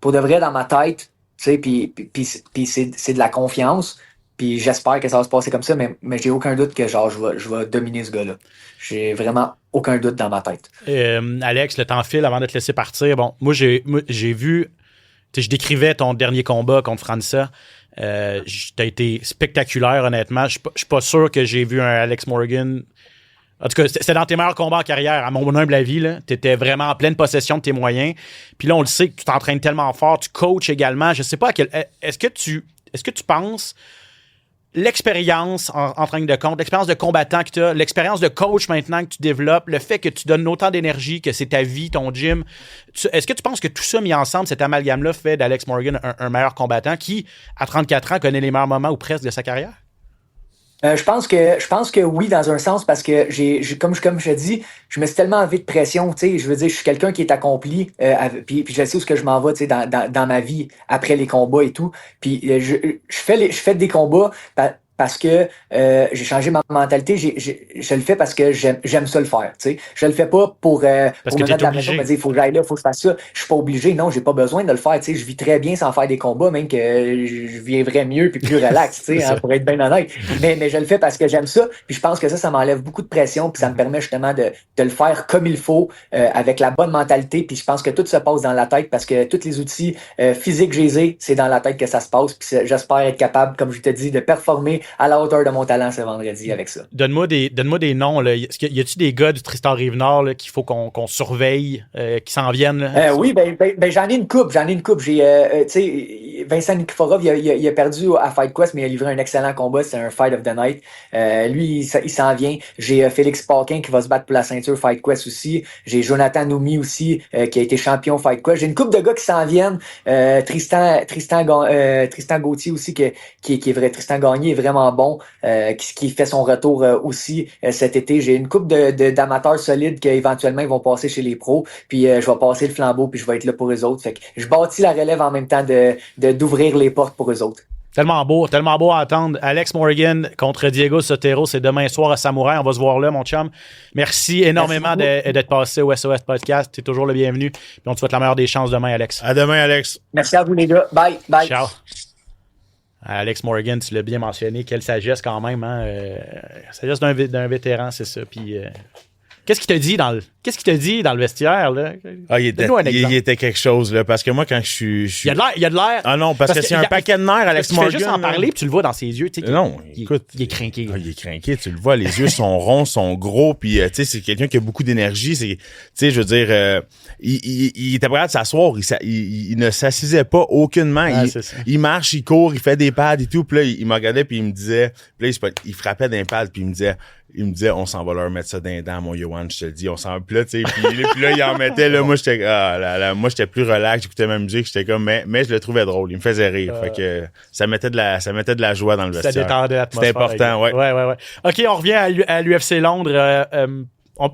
pour de vrai, dans ma tête, tu sais, puis c'est de la confiance, puis j'espère que ça va se passer comme ça, mais j'ai aucun doute que, genre, je vais dominer ce gars-là. J'ai vraiment aucun doute dans ma tête. Alex, le temps file avant de te laisser partir. Bon, moi, j'ai vu, tu sais, je décrivais ton dernier combat contre França. T'as été spectaculaire, honnêtement. Je suis pas sûr que j'ai vu un Alex Morgan... En tout cas, c'était dans tes meilleurs combats en carrière, à mon humble avis. Tu étais vraiment en pleine possession de tes moyens. Puis là, on le sait que tu t'entraînes tellement fort, tu coaches également. Je sais pas est-ce que tu penses l'expérience en train de compte, l'expérience de combattant que tu as, l'expérience de coach maintenant que tu développes, le fait que tu donnes autant d'énergie, que c'est ta vie, ton gym, est-ce que tu penses que tout ça mis ensemble, cet amalgame-là fait d'Alex Morgan un meilleur combattant qui, à 34 ans, connaît les meilleurs moments ou presque de sa carrière? Je pense que oui, dans un sens, parce que comme je dis, je me suis tellement envie de pression, tu sais, je veux dire, je suis quelqu'un qui est accompli, puis je sais où ce que je m'en vais, tu sais, dans ma vie après les combats et tout, puis je fais des combats parce que j'ai changé ma mentalité, je le fais parce que j'aime ça le faire, tu sais. Je le fais pas pour me mettre de la pression, me dire faut que j'aille là, faut que je fasse ça. Je suis pas obligé, non, j'ai pas besoin de le faire, tu sais. Je vis très bien sans faire des combats, même que je vivrais mieux puis plus relax, tu sais, hein, pour être bien honnête. Mais je le fais parce que j'aime ça, puis je pense que ça m'enlève beaucoup de pression, puis ça me permet justement de le faire comme il faut, avec la bonne mentalité, puis je pense que tout se passe dans la tête parce que tous les outils physiques que j'ai, c'est dans la tête que ça se passe, puis j'espère être capable, comme je te dis, de performer à la hauteur de mon talent ce vendredi avec ça. Donne-moi des noms. Là. Y a-tu des gars du Tristar Rive-Nord qu'il faut qu'on surveille, qui s'en viennent? Oui, j'en ai une coupe. J'ai, tu sais, Vincent Nikiforov, il a perdu à Fight Quest, mais il a livré un excellent combat. C'est un Fight of the Night. Lui, il s'en vient. J'ai Félix Paquin qui va se battre pour la ceinture Fight Quest aussi. J'ai Jonathan Noumi aussi, qui a été champion Fight Quest. J'ai une coupe de gars qui s'en viennent. Tristan Gauthier aussi, qui est vrai. Tristan Gagné est vraiment bon, qui fait son retour aussi cet été. J'ai une couple d'amateurs solides qui éventuellement ils vont passer chez les pros, puis je vais passer le flambeau, puis je vais être là pour eux autres. Fait que je bâtis la relève en même temps d'ouvrir les portes pour eux autres. Tellement beau à entendre. Alex Morgan contre Diego Sotero, c'est demain soir à Samouraï. On va se voir là, mon chum. Merci énormément d'être passé au SOS Podcast. Tu es toujours le bienvenu. Puis on te souhaite la meilleure des chances demain, Alex. À demain, Alex. Merci à vous, les gars. Bye. Ciao. Alex Morgan, tu l'as bien mentionné. Quelle sagesse quand même. Hein? Sagesse d'un vétéran, c'est ça. Puis Qu'est-ce qu'il te dit dans le vestiaire, là? Ah, il était quelque chose, là, parce que moi, quand je suis... Il y a de l'air. Ah non, parce que c'est un paquet de nerfs, Alex Morgan. Tu fais juste en parler, puis tu le vois dans ses yeux, tu sais. Non, écoute. Il est craqué. Il est craqué, tu le vois, les yeux sont ronds, sont gros, puis tu sais, c'est quelqu'un qui a beaucoup d'énergie. Tu sais, je veux dire, il était prêt à s'asseoir, il ne s'assisait pas aucunement. Il marche, il court, il fait des pads et tout, puis là, il me regardait, puis il me disait, puis là, il frappait d'un pad, puis il me disait, on s'en va leur mettre ça dans les dents, mon Yohan, je te le dis, on s'en va. Puis là, tu sais, puis là, il en mettait, là, moi, j'étais plus relax, j'écoutais ma musique, j'étais comme, mais je le trouvais drôle, il me faisait rire. Fait que ça mettait de la joie dans le vestiaire. Ça détendait l'atmosphère. C'était important, ouais. Ouais. OK, on revient à l'UFC Londres.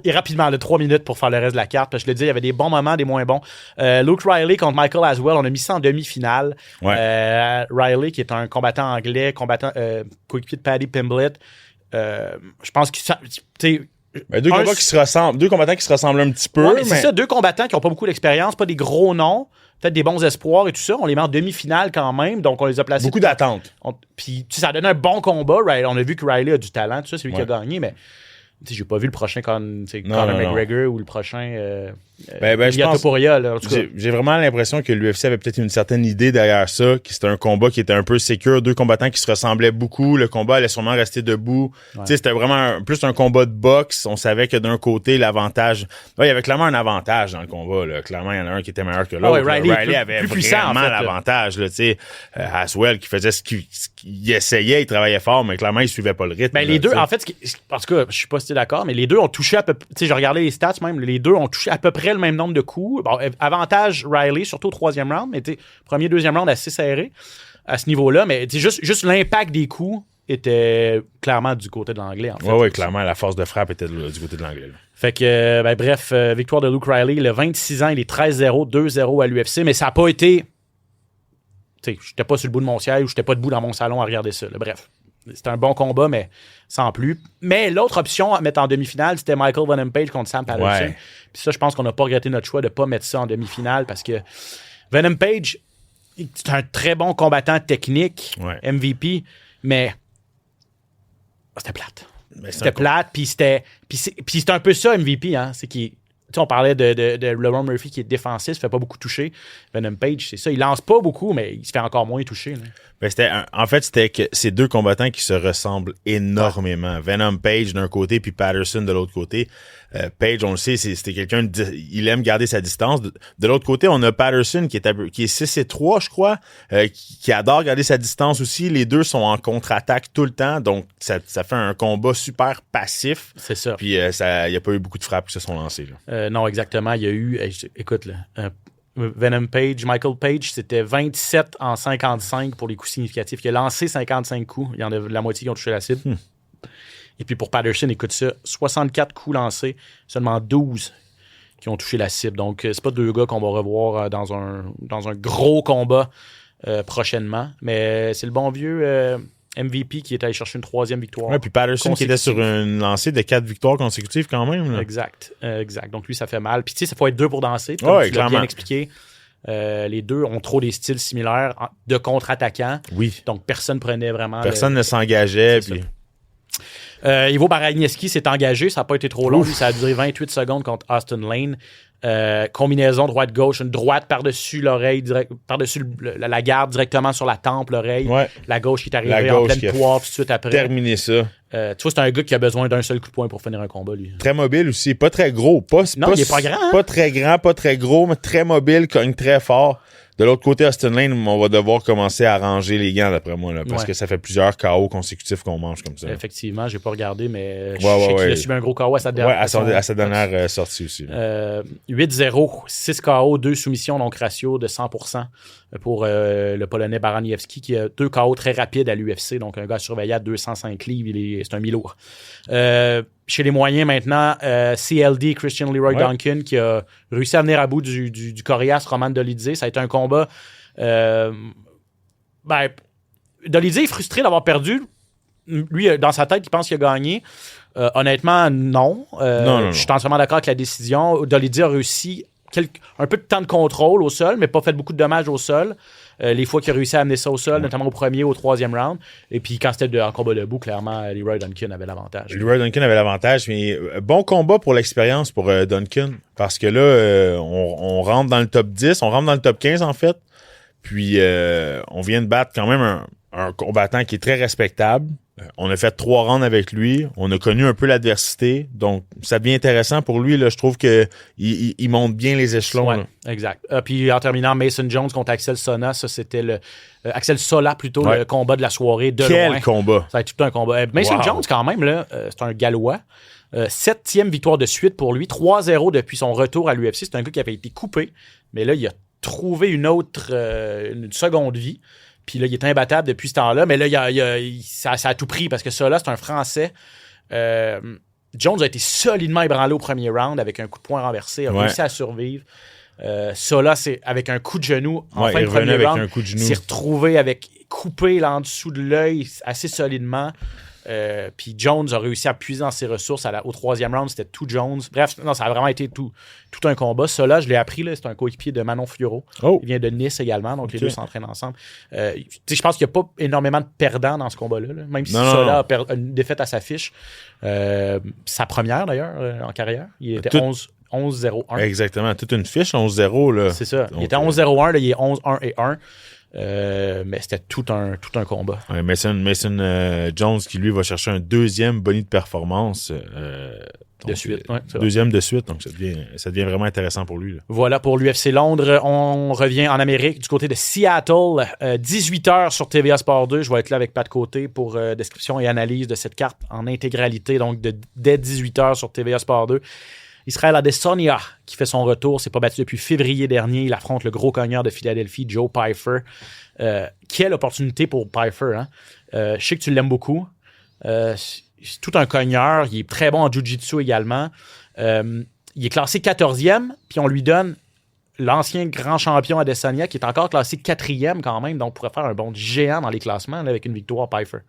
Et rapidement, 3 minutes pour faire le reste de la carte. Parce que je le dis, il y avait des bons moments, des moins bons. Luke Riley contre Michael Aswell, on a mis ça en demi-finale. Ouais. Riley, qui est un combattant anglais, coéquipier de Paddy Pimblett. Je pense que ça, deux combattants qui se ressemblent un petit peu. Ouais, mais c'est ça, 2 combattants qui n'ont pas beaucoup d'expérience, pas des gros noms, peut-être des bons espoirs et tout ça. On les met en demi-finale quand même, donc on les a placés. Beaucoup d'attentes. Puis ça a donné un bon combat. On a vu que Riley a du talent, tout ça, c'est lui qui a gagné, mais j'ai pas vu le prochain Conor McGregor ou le prochain je pense, Topuria, là, en tout cas. J'ai vraiment l'impression que l'UFC avait peut-être une certaine idée derrière ça, que c'était un combat qui était un peu sécure, 2 combattants qui se ressemblaient beaucoup, le combat allait sûrement rester debout. Ouais. C'était vraiment plus un combat de boxe. On savait que d'un côté, l'avantage... il y avait clairement un avantage dans le combat. Là. Clairement, il y en a un qui était meilleur que l'autre. Riley avait plus puissant, vraiment l'avantage. Là, Aswell qui faisait ce qu'il essayait, il travaillait fort, mais clairement, il suivait pas le rythme. Les deux, en fait, en tout cas, je suis pas si d'accord, mais les deux ont touché à peu près... Je regardais les stats même, les deux ont touché à peu près le même nombre de coups. Bon, avantage Riley, surtout au 3e round, mais premier, 2e round assez serré à ce niveau-là, mais juste l'impact des coups était clairement du côté de l'anglais. En fait. Oui, clairement, la force de frappe était du côté de l'anglais. Là. Fait que, bref, victoire de Luke Riley, il a 26 ans, il est 13-0, 2-0 à l'UFC, mais ça n'a pas été... Tu sais, j'étais pas sur le bout de mon siège ou j'étais pas debout dans mon salon à regarder ça. Là. Bref. C'était un bon combat, mais sans plus. Mais l'autre option à mettre en demi-finale, c'était Michael Venom Page contre Sam Patterson. Ouais. Puis ça, je pense qu'on n'a pas regretté notre choix de ne pas mettre ça en demi-finale parce que Venom Page, c'est un très bon combattant technique, MVP, mais c'était plate. C'était plate, puis c'était un peu ça, MVP. Hein, c'est qu'il... on parlait de LeBron Murphy qui est défensif, il ne fait pas beaucoup toucher. Venom Page, c'est ça. Il lance pas beaucoup, mais il se fait encore moins toucher. Là. C'était que ces 2 combattants qui se ressemblent énormément. Ouais. Venom Page d'un côté, puis Patterson de l'autre côté. Page, on le sait, c'était quelqu'un, il aime garder sa distance. De l'autre côté, on a Patterson qui est 6-3, je crois, qui adore garder sa distance aussi. Les deux sont en contre-attaque tout le temps, donc ça fait un combat super passif. C'est ça. Puis il n'y a pas eu beaucoup de frappes qui se sont lancées. Là. Non, exactement. Il y a eu, écoute, là, Venom Page, Michael Page, c'était 27 en 55 pour les coups significatifs. Il a lancé 55 coups. Il y en a la moitié qui ont touché la cible. Et puis pour Patterson, écoute ça, 64 coups lancés, seulement 12 qui ont touché la cible. Donc, c'est pas 2 gars qu'on va revoir dans un gros combat prochainement. Mais c'est le bon vieux MVP qui est allé chercher une 3e victoire. Oui, puis Patterson qui était sur une lancée de 4 victoires consécutives quand même. Là. Exact. Donc lui, ça fait mal. Puis tu sais, ça faut être 2 pour danser. Tu l'as bien expliqué. Les deux ont trop des styles similaires de contre-attaquants. Oui. Donc personne prenait vraiment... Personne ne s'engageait. Puis... Ivo Baragnieski s'est engagé. Ça n'a pas été trop long. Ça a duré 28 secondes contre Austin Lane. Combinaison droite-gauche, une droite par-dessus l'oreille, par-dessus la garde, directement sur la tempe, l'oreille. Ouais. La gauche qui est arrivée en pleine poire tout de suite après. Terminé ça. Tu vois, c'est un gars qui a besoin d'un seul coup de poing pour finir un combat, lui. Très mobile aussi, pas très gros. Il est pas grand. Hein? Pas très grand, pas très gros, mais très mobile, cogne très fort. De l'autre côté, Austin Lane, on va devoir commencer à ranger les gants, d'après moi, là, parce que ça fait plusieurs KO consécutifs qu'on mange comme ça. Effectivement, j'ai pas regardé, mais je sais qu'il a subi un gros KO à sa dernière, à sa dernière sortie aussi. 8-0, 6 KO, 2 soumissions, donc ratio de 100% pour le Polonais Baraniewski, qui a 2 KO très rapides à l'UFC, donc un gars surveillé à 205 livres, c'est un mi-lourd. Chez les moyens maintenant, CLD, Christian Leroy Duncan, qui a réussi à venir à bout du Corias Roman Dolidze. Ça a été un combat... Dolidze est frustré d'avoir perdu. Lui, dans sa tête, il pense qu'il a gagné. Honnêtement, non. Je suis entièrement d'accord avec la décision. Dolidze a réussi un peu de temps de contrôle au sol, mais pas fait beaucoup de dommages au sol. Les fois qu'il a réussi à amener ça au sol, notamment au premier ou au troisième round. Et puis quand c'était en combat debout, clairement, Leroy Duncan avait l'avantage. Leroy Duncan avait l'avantage, mais bon combat pour l'expérience pour Duncan. Parce que là, on rentre dans le top 10, on rentre dans le top 15 en fait. Puis on vient de battre quand même un combattant qui est très respectable. On a fait 3 rounds avec lui. On a connu un peu l'adversité. Donc, ça devient intéressant pour lui. Là, je trouve qu'il monte bien les échelons. Ouais, exact. Puis en terminant, Mason Jones contre Axel Sola, ça c'était Axel Sola plutôt, le combat de la soirée de Quel loin. combat! Ça a été tout un combat. Mason Jones, quand même, là, c'est un Gallois. 7e victoire de suite pour lui. 3-0 depuis son retour à l'UFC. C'est un gars qui avait été coupé. Mais là, il a trouvé une seconde vie. Puis là, il est imbattable depuis ce temps-là. Mais là, ça a tout pris parce que ça, là, c'est un Français. Jones a été solidement ébranlé au premier round avec un coup de poing renversé. A réussi à survivre. Ça, là, c'est avec un coup de genou en fin de premier avec round. Un coup de genou. Il s'est retrouvé avec coupé là en dessous de l'œil assez solidement. Puis Jones a réussi à puiser dans ses ressources. Au 3e round, c'était tout Jones. Bref, non, ça a vraiment été tout un combat. Ça, là, je l'ai appris. Là, c'est un coéquipier de Manon Fiorot. Il vient de Nice également. Donc, les deux s'entraînent ensemble. Je pense qu'il n'y a pas énormément de perdants dans ce combat-là. Là. Même si Sola a une défaite à sa fiche. Sa première, d'ailleurs, en carrière. Il était 11-0-1. Exactement. Toute une fiche 11-0. Là. C'est ça. Donc, il était 11-0-1. Là, il est 11-1 et 1. Mais c'était tout un combat. Ouais, Mason Jones qui lui va chercher un 2e bonus de performance de suite. Ouais, 2e de suite, donc ça devient vraiment intéressant pour lui. Là. Voilà pour l'UFC Londres. On revient en Amérique du côté de Seattle. 18h sur TVA Sport 2. Je vais être là avec Pat Côté pour description et analyse de cette carte en intégralité. Donc dès 18h sur TVA Sport 2. Israel Adesanya qui fait son retour, s'est pas battu depuis février dernier. Il affronte le gros cogneur de Philadelphie, Joe Pyfer. Quelle opportunité pour Pyfer. Hein? Je sais que tu l'aimes beaucoup. C'est tout un cogneur. Il est très bon en jiu-jitsu également. Il est classé 14e, puis on lui donne l'ancien grand champion Adesanya qui est encore classé 4e quand même, donc pourrait faire un bond géant dans les classements là, avec une victoire Pyfer.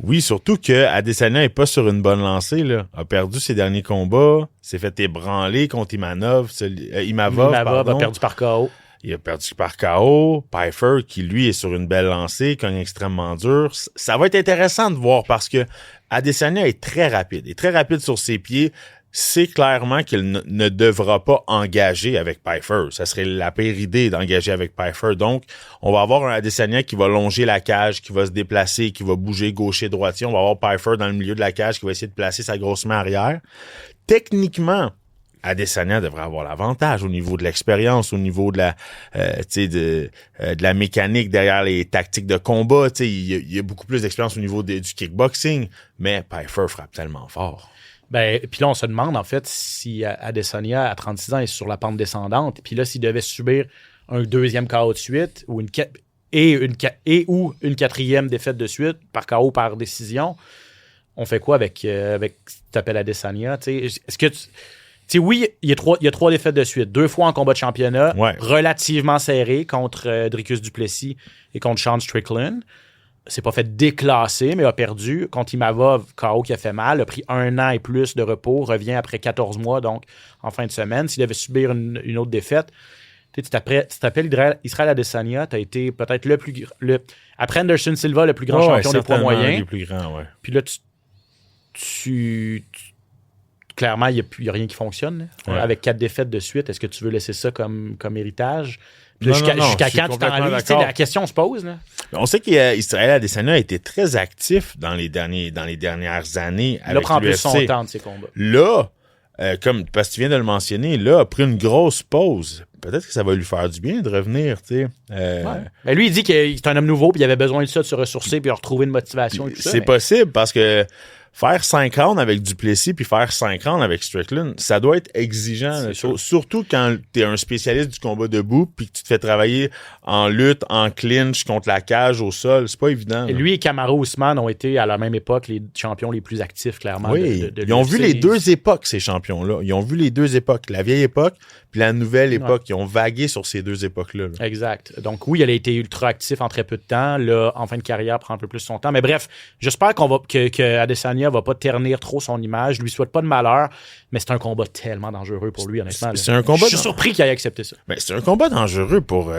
Oui, surtout que Adesanya n'est pas sur une bonne lancée. Là. A perdu ses derniers combats, s'est fait ébranler contre Imavov, a perdu par KO. Il a perdu par KO. Pyfer, qui lui est sur une belle lancée, cogne extrêmement dur. Ça va être intéressant de voir parce que Adesanya est très rapide. Il est très rapide sur ses pieds. C'est clairement qu'il ne devra pas engager avec Pyfer. Ça serait la pire idée d'engager avec Pyfer. Donc, on va avoir un Adesanya qui va longer la cage, qui va se déplacer, qui va bouger gaucher-droitier. On va avoir Pyfer dans le milieu de la cage qui va essayer de placer sa grosse main arrière. Techniquement, Adesanya devrait avoir l'avantage au niveau de l'expérience, au niveau de la mécanique derrière les tactiques de combat. Il y a beaucoup plus d'expérience au niveau du kickboxing, mais Pyfer frappe tellement fort. Ben, puis là, on se demande, en fait, si Adesanya, à 36 ans, est sur la pente descendante. Puis là, s'il devait subir un 2e KO de suite ou une 4e défaite de suite, par KO, par décision, on fait quoi avec t'appelles Adesanya? Est-ce que oui, il y a 3 défaites de suite. 2 fois en combat de championnat, relativement serré contre Dricus du Plessis et contre Sean Strickland. S'est pas fait déclasser, mais a perdu. Contre Imavov, KO qui a fait mal, a pris 1 an et plus de repos, revient après 14 mois, donc en fin de semaine. S'il devait subir une autre défaite, tu t'appelles Israel Adesanya, tu as été peut-être après Anderson Silva, le plus grand champion des poids moyens. Les plus grands, ouais. Puis là, clairement, il n'y a rien qui fonctionne. Avec 4 défaites de suite, est-ce que tu veux laisser ça comme héritage? Jusqu'à quand tu t'enlises? La question se pose. Là. On sait qu'Israël Adesanya a été très actif dans les dernières années avec l'UFC. Là, prend plus son temps de ses combats. Là, parce que tu viens de le mentionner, là, a pris une grosse pause. Peut-être que ça va lui faire du bien de revenir, tu sais. Mais lui, il dit qu'il est un homme nouveau, puis il avait besoin de ça, de se ressourcer, puis de retrouver une motivation et tout ça. C'est possible, parce que faire 5 rounds avec Duplessis puis faire 5 rounds avec Strickland, ça doit être exigeant. Surtout quand tu es un spécialiste du combat debout puis que tu te fais travailler en lutte, en clinch, contre la cage, au sol. C'est pas évident. Et lui et Kamaru Usman ont été à la même époque les champions les plus actifs, clairement. Oui, ils ont vu les 2 époques, ces champions-là. Ils ont vu les 2 époques. La vieille époque puis la nouvelle époque. Ils ont vagué sur ces 2 époques-là. Là. Exact. Donc oui, il a été ultra actif en très peu de temps. Là, en fin de carrière, prend un peu plus son temps. Mais bref, j'espère que Adesanya Adesanya va pas ternir trop son image. Je lui souhaite pas de malheur, mais c'est un combat tellement dangereux pour lui, honnêtement. C'est un combat. Je suis surpris qu'il ait accepté ça. Ben, c'est un combat dangereux pour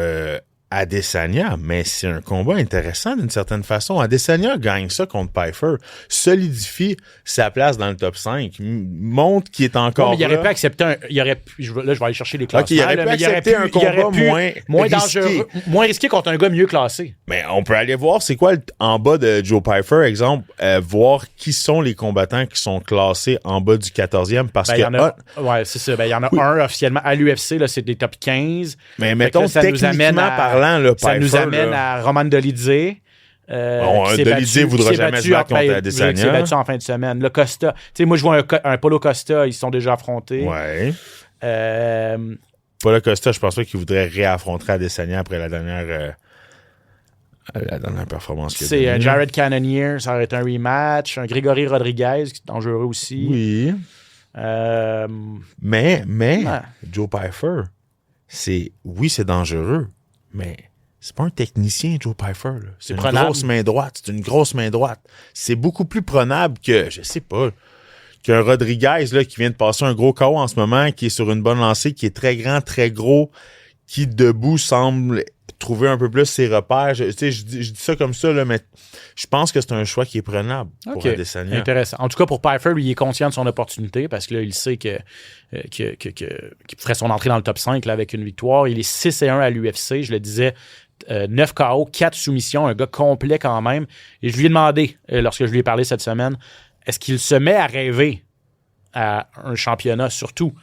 Adesanya, mais c'est un combat intéressant d'une certaine façon. Adesanya gagne ça contre Pyfer, solidifie sa place dans le top 5, montre qu'il est encore il aurait pu accepter là, je vais aller chercher les classements. Il aurait pu accepter un combat moins dangereux, moins risqué contre un gars mieux classé. Mais on peut aller voir c'est quoi en bas de Joe Pyfer, exemple, voir qui sont les combattants qui sont classés en bas du 14e, parce que... Ouais, c'est ça. Ben, il y en a un officiellement à l'UFC, là, c'est des top 15. Mais mettons, techniquement parlant, là, ça nous amène à Roman Dolidze. Dolidze ne voudra jamais se battre contre Adesanya. Il s'est battu en fin de semaine. Le Costa. Tu sais, moi, je vois un Paulo Costa, ils se sont déjà affrontés. Ouais. Paulo Costa, je pense pas qu'il voudrait réaffronter Adesanya après la dernière performance qu'il a donnée. C'est Jared Cannonier, ça aurait été un rematch. Un Grégory Rodriguez, qui est dangereux aussi. Oui. Mais Joe Pyfer, c'est dangereux, mais c'est pas un technicien, Joe Pyfer. Là. C'est une grosse main droite. C'est une grosse main droite. C'est beaucoup plus prenable que, je sais pas, qu'un Rodriguez là, qui vient de passer un gros KO en ce moment, qui est sur une bonne lancée, qui est très grand, très gros, qui debout semble trouver un peu plus ses repères. Je dis ça comme ça, là, mais je pense que c'est un choix qui est prenable pour Adesanya. Intéressant. En tout cas, pour Pyfer, lui, il est conscient de son opportunité parce que là, il sait qu'il ferait son entrée dans le top 5 là, avec une victoire. Il est 6-1 à l'UFC. Je le disais, 9 KO, 4 soumissions, un gars complet quand même. Et je lui ai demandé, lorsque je lui ai parlé cette semaine, est-ce qu'il se met à rêver à un championnat, surtout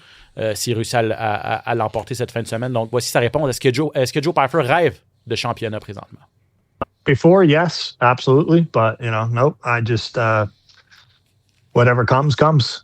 s'il réussit à l'emporter cette fin de semaine. Donc, voici sa réponse. Est-ce que Joe Pyfer rêve de championnat présentement? Before, yes, absolutely. But, nope. I just, whatever comes,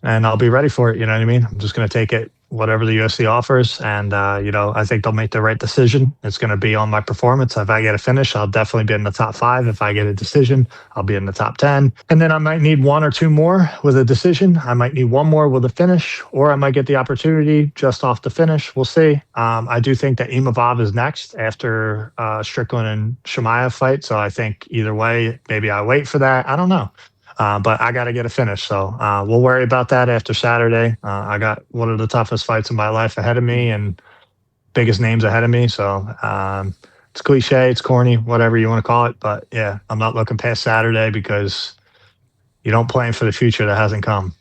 and I'll be ready for it. You know what I mean? I'm just going to take it, whatever the UFC offers. And, I think they'll make the right decision. It's going to be on my performance. If I get a finish, I'll definitely be in the top 5. If I get a decision, I'll be in the top 10. And then I might need 1 or 2 more with a decision. I might need 1 more with a finish, or I might get the opportunity just off the finish. We'll see. I do think that Imavov is next after Strickland and Chimaev fight. So I think either way, maybe I wait for that. I don't know. But I got to get a finish. So we'll worry about that after Saturday. I got one of the toughest fights of my life ahead of me and biggest names ahead of me. So it's cliche, it's corny, whatever you want to call it. But yeah, I'm not looking past Saturday because you don't plan for the future that hasn't come.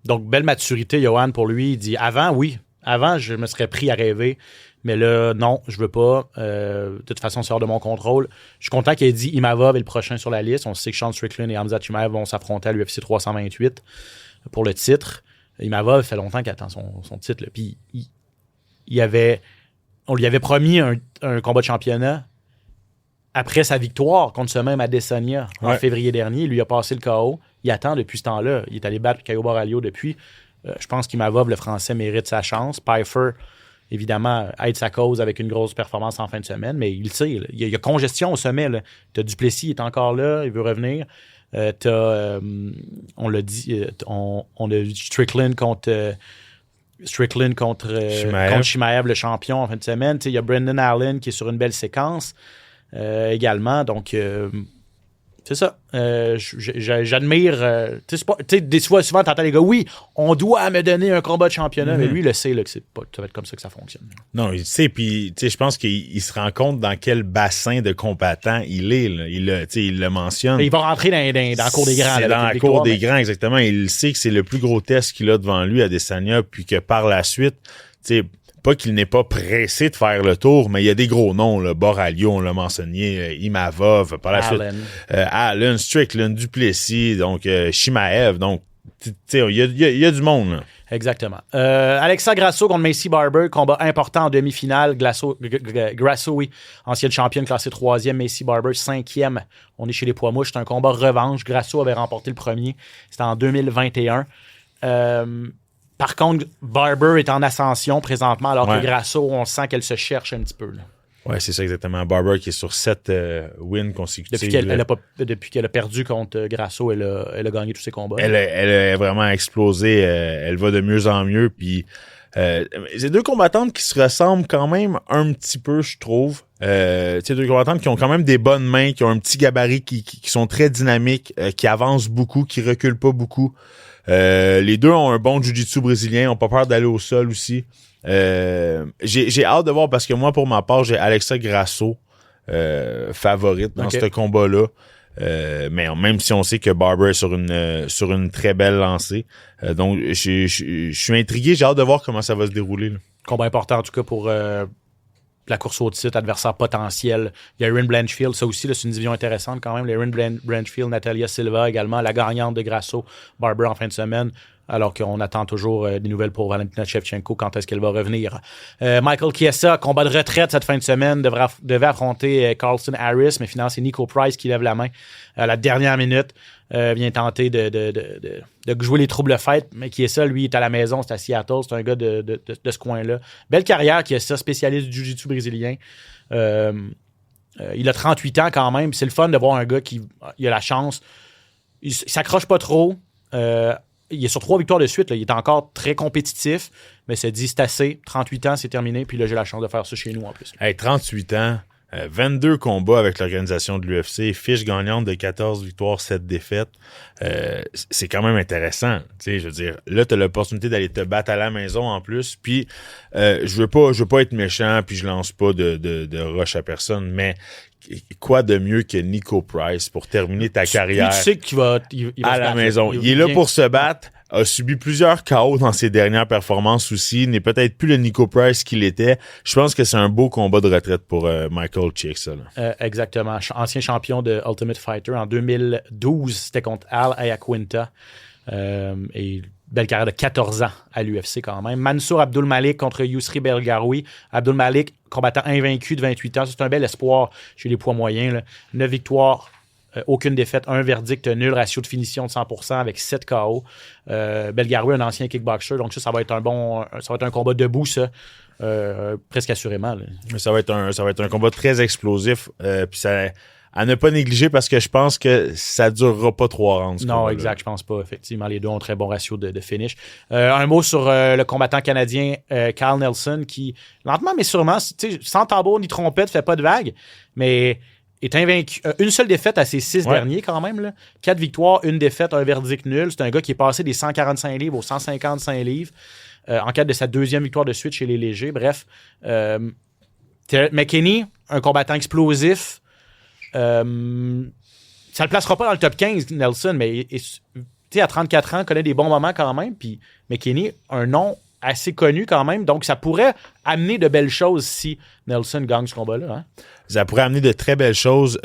Donc, belle maturité, Johan, pour lui. Il dit, avant, je me serais pris à rêver. Mais là, non, je veux pas. De toute façon, c'est hors de mon contrôle. Je suis content qu'il ait dit Imavov est le prochain sur la liste. On sait que Sean Strickland et Khamzat Chimaev vont s'affronter à l'UFC 328 pour le titre. Imavov fait longtemps qu'il attend son titre. Là. Puis on lui avait promis un combat de championnat après sa victoire contre ce même Adesanya en février dernier. Il lui a passé le KO. Il attend depuis ce temps-là. Il est allé battre Caio Borralho depuis. Je pense qu'Imavov, le français, mérite sa chance. Pyfer, évidemment, aide sa cause avec une grosse performance en fin de semaine, mais il le sait. Il y a congestion au sommet. T'as Duplessis, il est encore là, il veut revenir. On l'a dit, on a vu Strickland contre Chimaev, le champion en fin de semaine. Il y a Brendan Allen qui est sur une belle séquence également. Donc, c'est ça. J'admire. Souvent, t'entends les gars, oui, on doit me donner un combat de championnat, mais lui, il le sait là, que ça va être comme ça que ça fonctionne. Non, il sait, puis je pense qu'il se rend compte dans quel bassin de combattants il est. Là. Il le mentionne. Et il va rentrer dans la cour des grands. C'est dans la cour des grands, exactement. Il sait que c'est le plus gros test qu'il a devant lui à Adesanya, puis que par la suite, pas qu'il n'est pas pressé de faire le tour, mais il y a des gros noms, là, Borralho, on l'a mentionné, Imavov, par la suite, Allen, Strickland, Duplessis, donc Chimaev, donc il y a du monde. Là. Exactement. Alexa Grasso contre Macy Barber, combat important en demi-finale. Grasso, oui, ancienne championne classée 3e, Macy Barber 5e. On est chez les poids mouches, c'est un combat revanche. Grasso avait remporté le premier, c'était en 2021. Par contre, Barber est en ascension présentement, alors que Grasso, on sent qu'elle se cherche un petit peu. Oui, c'est ça exactement. Barber qui est sur 7 wins consécutifs. Depuis qu'elle a perdu contre Grasso, elle a gagné tous ses combats. Elle a vraiment explosé. Elle va de mieux en mieux. Puis, c'est 2 combattantes qui se ressemblent quand même un petit peu, je trouve. Deux combattants qui ont quand même des bonnes mains, qui ont un petit gabarit, qui sont très dynamiques, qui avancent beaucoup, qui reculent pas beaucoup. Les deux ont un bon jiu-jitsu brésilien, ont pas peur d'aller au sol aussi. J'ai hâte de voir parce que moi, pour ma part, j'ai Alexa Grasso favorite dans ce combat-là. Mais même si on sait que Barber est sur une très belle lancée. Donc, je suis intrigué. J'ai hâte de voir comment ça va se dérouler. Là. Combat important, en tout cas, pour la course au titre, adversaire potentiel. Il y a Erin Blanchfield. Ça aussi, là, c'est une division intéressante quand même. Erin Blanchfield, Natalia Silva également, la gagnante de Grasso, Barber en fin de semaine. Alors qu'on attend toujours des nouvelles pour Valentina Shevchenko, quand est-ce qu'elle va revenir. Michael Chiesa, combat de retraite cette fin de semaine, devait affronter Carlston Harris, mais finalement, c'est Nico Price qui lève la main à la dernière minute. Vient tenter de jouer les troubles fêtes, mais Chiesa, lui, est à la maison, c'est à Seattle, c'est un gars de ce coin-là. Belle carrière, Chiesa, spécialiste du jiu-jitsu brésilien. Il a 38 ans quand même, c'est le fun de voir un gars qui a la chance. Il s'accroche pas trop. Il est sur 3 victoires de suite. Là. Il est encore très compétitif, mais c'est dit, c'est assez. 38 ans, c'est terminé. Puis là, j'ai la chance de faire ça chez nous en plus. Hey, 38 ans, 22 combats avec l'organisation de l'UFC, fiche gagnante de 14 victoires, 7 défaites. C'est quand même intéressant. Je veux dire, là, tu as l'opportunité d'aller te battre à la maison en plus. Puis, je veux pas être méchant, puis je lance pas de rush à personne, mais quoi de mieux que Nico Price pour terminer ta carrière tu sais qu'il va à la maison. Il est là pour se battre, a subi plusieurs KO dans ses dernières performances aussi, n'est peut-être plus le Nico Price qu'il était. Je pense que c'est un beau combat de retraite pour Michael Chiesa. Exactement. Ancien champion de Ultimate Fighter en 2012, c'était contre Al Iaquinta. Et belle carrière de 14 ans à l'UFC quand même. Mansour Abdul Malik contre Yousri Belgaroui. Abdul Malik, combattant invaincu de 28 ans. C'est un bel espoir chez les poids moyens. Là. 9 victoires, aucune défaite, un verdict nul, ratio de finition de 100% avec 7 KO. Belgaroui, un ancien kickboxer. Donc ça va être un combat debout, ça. Presque assurément. Là. Ça va être un combat très explosif. Puis ça... À ne pas négliger parce que je pense que ça durera pas 3 rounds. Non, exact, je pense pas. Effectivement, les deux ont un très bon ratio de finish. Un mot sur le combattant canadien Kyle Nelson qui, lentement mais sûrement, sans tambour ni trompette, fait pas de vague, mais est invaincu. Une seule défaite à ses 6 derniers quand même. Là. 4 victoires, une défaite, un verdict nul. C'est un gars qui est passé des 145 livres aux 155 livres en cadre de sa 2e victoire de suite chez les légers. Bref, McKinney, un combattant explosif. Ça le placera pas dans le top 15, Nelson, mais à 34 ans, connaît des bons moments quand même. Puis McKinney, un nom assez connu quand même. Donc, ça pourrait amener de belles choses si Nelson gagne ce combat-là. Hein? Ça pourrait amener de très belles choses.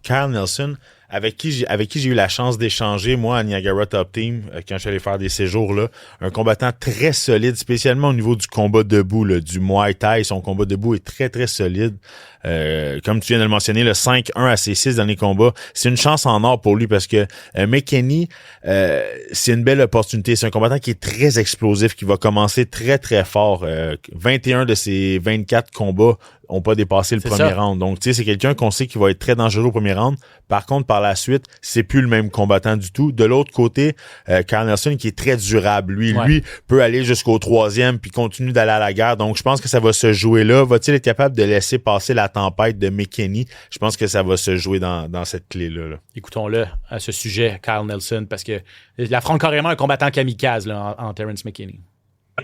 Kyle Nelson, avec qui j'ai eu la chance d'échanger, moi, à Niagara Top Team, quand je suis allé faire des séjours là, un combattant très solide, spécialement au niveau du combat debout, là, du Muay Thai. Son combat debout est très, très solide. Comme tu viens de le mentionner, le 5-1 à ses 6 derniers combats, c'est une chance en or pour lui parce que McKinney, c'est une belle opportunité. C'est un combattant qui est très explosif, qui va commencer très, très fort. 21 de ses 24 combats ont pas dépassé le premier round. Donc, tu sais, c'est quelqu'un qu'on sait qui va être très dangereux au premier round. Par contre, par la suite, c'est plus le même combattant du tout. De l'autre côté, Kyle Nelson qui est très durable. Lui peut aller jusqu'au 3e puis continue d'aller à la guerre. Donc, je pense que ça va se jouer là. Va-t-il être capable de laisser passer la tempête de McKinney? Je pense que ça va se jouer dans cette clé-là. Là. Écoutons-le à ce sujet, Kyle Nelson, parce que il affronte carrément un combattant kamikaze là, en Terrence McKinney.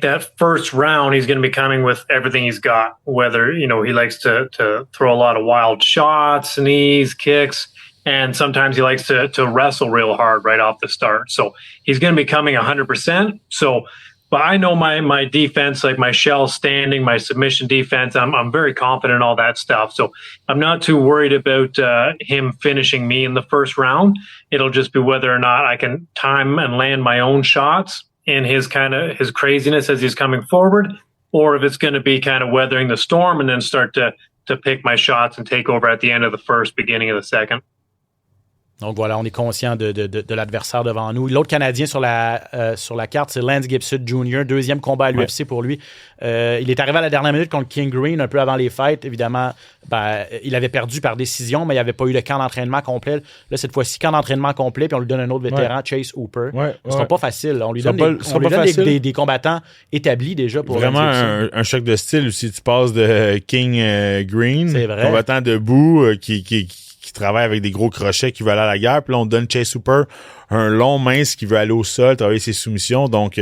That first round, he's going to be coming with everything he's got, whether, he likes to throw a lot of wild shots, knees, kicks, and sometimes he likes to wrestle real hard right off the start. So he's going to be coming 100%. But I know my defense, like my shell standing, my submission defense, I'm very confident in all that stuff. So I'm not too worried about him finishing me in the first round. It'll just be whether or not I can time and land my own shots in his craziness as he's coming forward, or if it's going to be kind of weathering the storm and then start to pick my shots and take over at the end of the first, beginning of the second. Donc voilà, on est conscient de l'adversaire devant nous. L'autre Canadien sur la carte, c'est Lance Gibson Jr., deuxième combat à l'UFC pour lui. Il est arrivé à la dernière minute contre King Green, un peu avant les fêtes. Évidemment, il avait perdu par décision, mais il n'y avait pas eu le camp d'entraînement complet. Là, cette fois-ci, camp d'entraînement complet, puis on lui donne un autre vétéran, Chase Hooper. Ce sera pas facile. On lui donne des combattants établis déjà pour vraiment un choc de style aussi. Tu passes de King Green, combattant debout, qui travaille avec des gros crochets, qui veut aller à la guerre. Puis là, on donne Chase Hooper, un long mince qui veut aller au sol, travailler ses soumissions. Donc,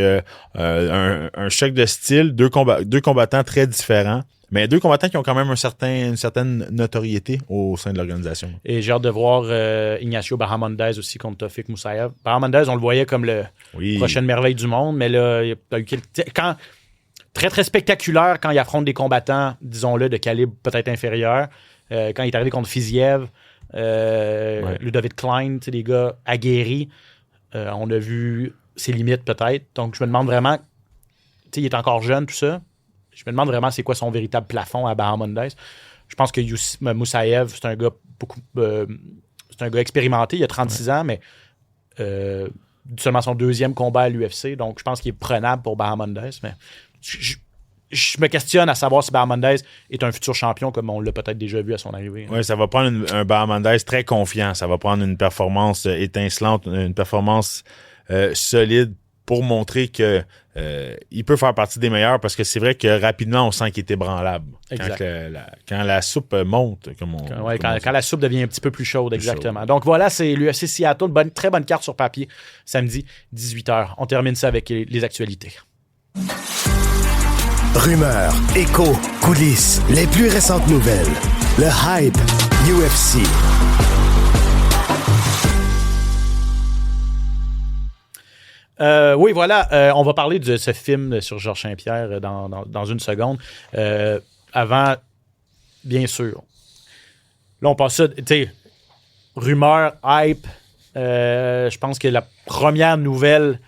un choc de style, deux combattants très différents. Mais deux combattants qui ont quand même une certaine notoriété au sein de l'organisation. Et j'ai hâte de voir Ignacio Bahamondez aussi contre Tofik Moussaïev. Bahamondez, on le voyait comme le prochaine merveille du monde, mais là, il a eu très, très spectaculaire quand il affronte des combattants, disons-le, de calibre peut-être inférieur. Quand il est arrivé contre Fiziev, Ludovic Klein, des gars aguerris. On a vu ses limites peut-être. Donc, je me demande vraiment, il est encore jeune, tout ça. Je me demande vraiment c'est quoi son véritable plafond à Bahamondez. Je pense que Moussaïev, c'est un gars c'est un gars expérimenté, il a 36 ans, mais seulement son deuxième combat à l'UFC. Donc, je pense qu'il est prenable pour Bahamondez. Mais je me questionne à savoir si Bahamondez est un futur champion comme on l'a peut-être déjà vu à son arrivée. Oui, ça va prendre un Bahamondez très confiant. Ça va prendre une performance étincelante, une performance solide pour montrer que il peut faire partie des meilleurs parce que c'est vrai que rapidement, on sent qu'il est ébranlable. Quand la soupe monte. Quand la soupe devient un petit peu plus chaude, exactement. Donc voilà, c'est l'UFC Seattle. Très bonne carte sur papier. Samedi, 18h. On termine ça avec les actualités. Rumeurs, échos, coulisses, les plus récentes nouvelles. Le hype UFC. Oui, voilà. On va parler de ce film sur Georges Saint-Pierre dans une seconde. Avant, bien sûr. Là, on passe ça, tu sais, rumeurs, hype. Je pense que la première nouvelle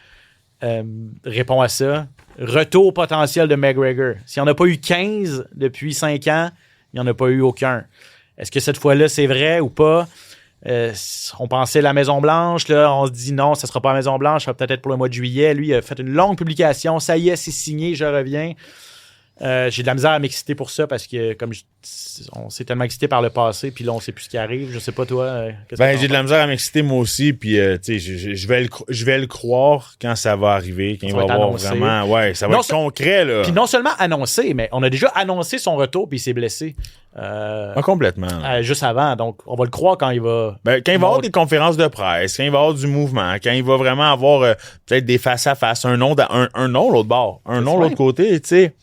répond à ça. Retour potentiel de McGregor. S'il n'y en a pas eu 15 depuis 5 ans, il n'y en a pas eu aucun. Est-ce que cette fois-là, c'est vrai ou pas? On pensait la Maison-Blanche, là, on se dit non, ça ne sera pas la Maison-Blanche, ça va peut-être être pour le mois de juillet. Lui, il a fait une longue publication. Ça y est, c'est signé, je reviens. J'ai de la misère à m'exciter pour ça parce que comme on s'est tellement excité par le passé, puis là, on ne sait plus ce qui arrive. Je sais pas, toi. J'ai de la misère à m'exciter moi aussi, puis je vais le croire quand ça va arriver, quand il va avoir vraiment. Ouais, ça va être concret, là. Puis non seulement annoncé, mais on a déjà annoncé son retour, puis il s'est blessé. Complètement. Juste avant, donc on va le croire quand il va. Quand il va avoir des conférences de presse, quand il va avoir du mouvement, quand il va vraiment avoir peut-être des face-à-face, un nom l'autre bord, un nom l'autre côté, tu sais.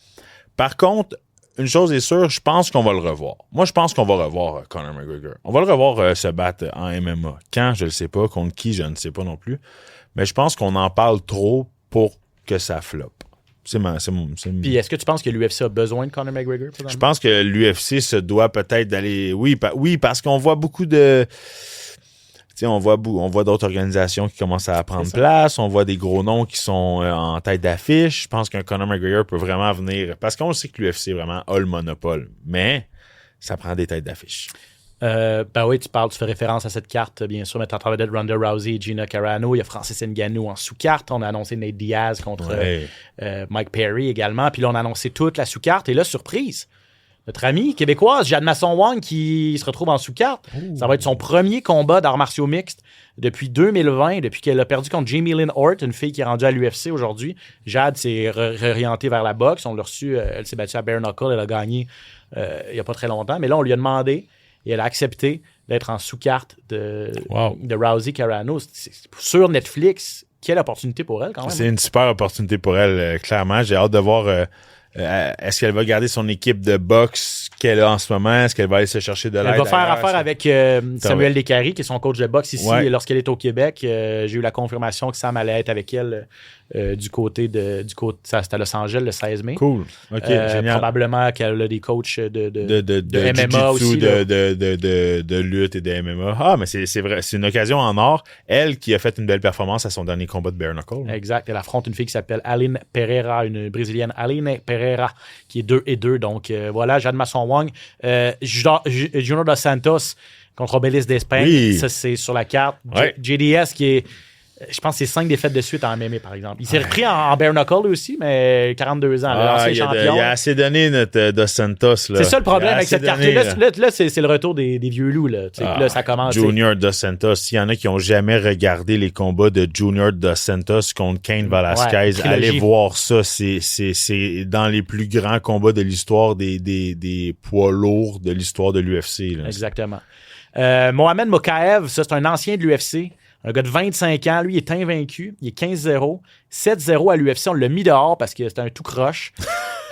Par contre, une chose est sûre, je pense qu'on va le revoir. Moi, je pense qu'on va revoir Conor McGregor. On va le revoir se battre en MMA. Quand, je ne le sais pas. Contre qui, je ne sais pas non plus. Mais je pense qu'on en parle trop pour que ça floppe. Puis est-ce que tu penses que l'UFC a besoin de Conor McGregor? Je pense que l'UFC se doit peut-être d'aller... Oui, parce qu'on voit beaucoup de... On voit d'autres organisations qui commencent à prendre place. On voit des gros noms qui sont en tête d'affiche. Je pense qu'un Conor McGregor peut vraiment venir... Parce qu'on sait que l'UFC vraiment a le monopole. Mais ça prend des têtes d'affiche. Oui, tu fais référence à cette carte, bien sûr, mais tu entends peut-être Ronda Rousey et Gina Carano. Il y a Francis Ngannou en sous-carte. On a annoncé Nate Diaz contre Mike Perry également. Puis là, on a annoncé toute la sous-carte. Et là, surprise, notre amie québécoise, Jade Masson-Wang, qui se retrouve en sous-carte. Ça va être son premier combat d'arts martiaux mixtes depuis 2020, depuis qu'elle a perdu contre Jamie Lynn Hort, une fille qui est rendue à l'UFC aujourd'hui. Jade s'est réorientée vers la boxe. On l'a reçue, elle s'est battue à Bare Knuckle, elle a gagné il n'y a pas très longtemps. Mais là, on lui a demandé et elle a accepté d'être en sous-carte de Rousey Carano. C'est sur Netflix. Quelle opportunité pour elle, quand même. C'est une super opportunité pour elle, clairement. J'ai hâte de voir... est-ce qu'elle va garder son équipe de boxe qu'elle a en ce moment? Est-ce qu'elle va aller se chercher de l'aide? Elle va faire affaire avec Samuel Descaries, qui est son coach de boxe ici. Ouais. Et lorsqu'elle est au Québec, j'ai eu la confirmation que Sam allait être avec elle du côté ça, c'était à Los Angeles le 16 mai. Cool. OK, génial. Probablement qu'elle a des coachs de MMA aussi. De lutte et de MMA. Ah, mais c'est vrai. C'est une occasion en or. Elle qui a fait une belle performance à son dernier combat de Bare Knuckle. Exact. Elle affronte une fille qui s'appelle Aline Pereira, une Brésilienne, Aline Pereira. Ferreira, qui est 2-2. Donc, voilà, Jade Masson-Wong. Junior Dos Santos contre Obelis d'Espagne. Oui. Ça, c'est sur la carte. Ouais. JDS, qui est... Je pense que c'est 5 défaites de suite en MMA, par exemple. Il s'est repris en bare knuckle aussi, mais 42 ans. L'ancien champion. Il a assez donné, notre Dos Santos. C'est ça le problème avec cette carte-là. Là, c'est le retour des vieux loups. Là, là ça commence. Junior Dos Santos. S'il y en a qui n'ont jamais regardé les combats de Junior Dos Santos contre Cain Velasquez, allez voir ça. C'est dans les plus grands combats de l'histoire des poids lourds de l'histoire de l'UFC. Là. Exactement. Mohamed Mokaev, ça, c'est un ancien de l'UFC. Un gars de 25 ans, lui, il est invaincu. Il est 15-0. 7-0 à l'UFC. On l'a mis dehors parce que c'était un tout croche.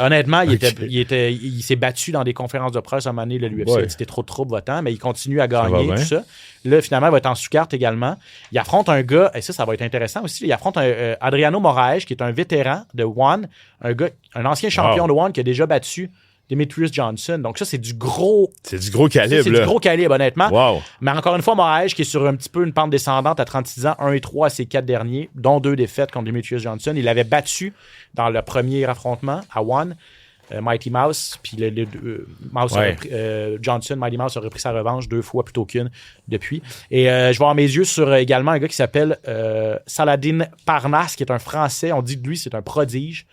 Honnêtement, il s'est battu dans des conférences de presse à un moment donné, l'UFC. Ouais. C'était trop de troubles votant, mais il continue à gagner, tout ça. Là, finalement, il va être en sous-carte également. Il affronte un gars, et ça va être intéressant aussi. Il affronte Adriano Moraes, qui est un vétéran de ONE, un ancien champion de ONE qui a déjà battu Demetrius Johnson. Donc ça, c'est du gros... C'est du gros calibre, C'est du gros calibre, honnêtement. Wow. Mais encore une fois, Moraes, qui est sur un petit peu une pente descendante à 36 ans, 1-3 à ses 4 derniers, dont 2 défaites contre Demetrius Johnson. Il l'avait battu dans le premier affrontement à ONE, Mighty Mouse, puis Johnson, Mighty Mouse a repris sa revanche 2 fois plutôt qu'une depuis. Et je vais avoir mes yeux sur également un gars qui s'appelle Saladin Parnasse, qui est un Français. On dit de lui, c'est un prodige.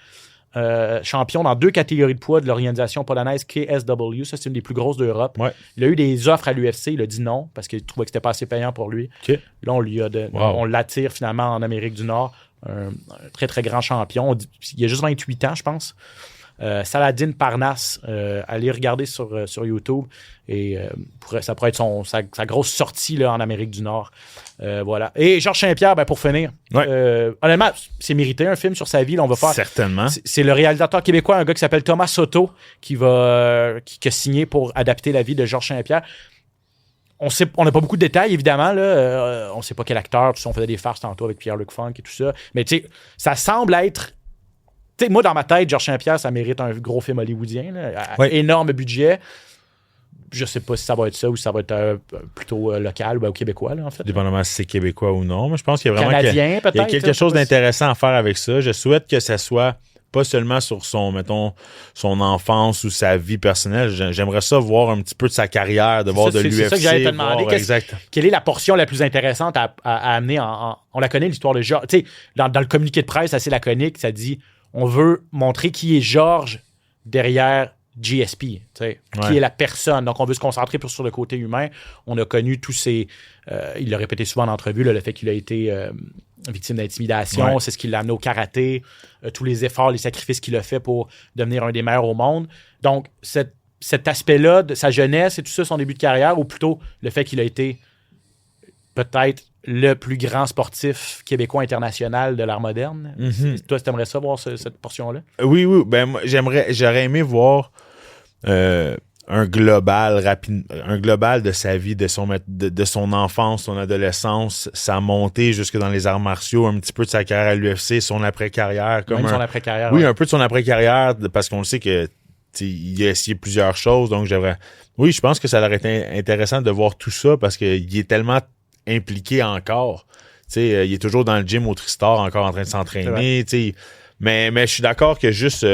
Champion dans 2 catégories de poids de l'organisation polonaise KSW. Ça, c'est une des plus grosses d'Europe. Ouais. Il a eu des offres à l'UFC. Il a dit non parce qu'il trouvait que c'était pas assez payant pour lui. Okay. Là, on l'attire finalement en Amérique du Nord. Un très, très grand champion. Il a juste 28 ans, je pense. Saladin Parnasse, allez regarder sur YouTube et ça pourrait être sa grosse sortie là, en Amérique du Nord. Voilà. Et Georges Saint-Pierre, pour finir, honnêtement, c'est mérité un film sur sa vie. Là, on va faire. Certainement. C'est le réalisateur québécois, un gars qui s'appelle Thomas Soto, qui a signé pour adapter la vie de Georges Saint-Pierre. On n'a pas beaucoup de détails, évidemment. Là. On ne sait pas quel acteur. On faisait des farces tantôt avec Pierre-Luc Funk et tout ça. Mais tu sais, ça semble être. Tu sais, moi, dans ma tête, Georges Saint-Pierre, ça mérite un gros film hollywoodien. Là, énorme budget. Je sais pas si ça va être ça ou si ça va être plutôt local ou québécois, là, en fait. Dépendamment si c'est québécois ou non. Mais je pense qu'il y a vraiment Canadien, il y a quelque chose d'intéressant à faire avec ça. Je souhaite que ça soit pas seulement sur son enfance ou sa vie personnelle. J'aimerais ça voir un petit peu de sa carrière, de voir de l'UFC. C'est ça que j'allais te demander. Quelle est la portion la plus intéressante à amener on la connaît, l'histoire de Georges. Tu sais, dans le communiqué de presse assez laconique, ça dit on veut montrer qui est Georges derrière GSP, qui est la personne. Donc, on veut se concentrer plus sur le côté humain. On a connu tous ces... il l'a répété souvent en entrevue, le fait qu'il a été victime d'intimidation. C'est ce qui l'a amené au karaté. Tous les efforts, les sacrifices qu'il a fait pour devenir un des meilleurs au monde. Donc, cet aspect-là de sa jeunesse et tout ça, son début de carrière, ou plutôt le fait qu'il a été peut-être le plus grand sportif québécois international de l'art moderne. Toi, tu aimerais ça voir cette portion-là? Oui. Ben, moi, j'aurais aimé voir un global de sa vie, de son enfance, son adolescence, sa montée jusque dans les arts martiaux, un petit peu de sa carrière à l'UFC, son après-carrière. Son après-carrière. Oui, un peu de son après-carrière, parce qu'on le sait que il a essayé plusieurs choses, donc je pense que ça aurait été intéressant de voir tout ça, parce qu'il est tellement impliqué encore. Il est toujours dans le gym au Tristar, encore en train de s'entraîner. Mais je suis d'accord que juste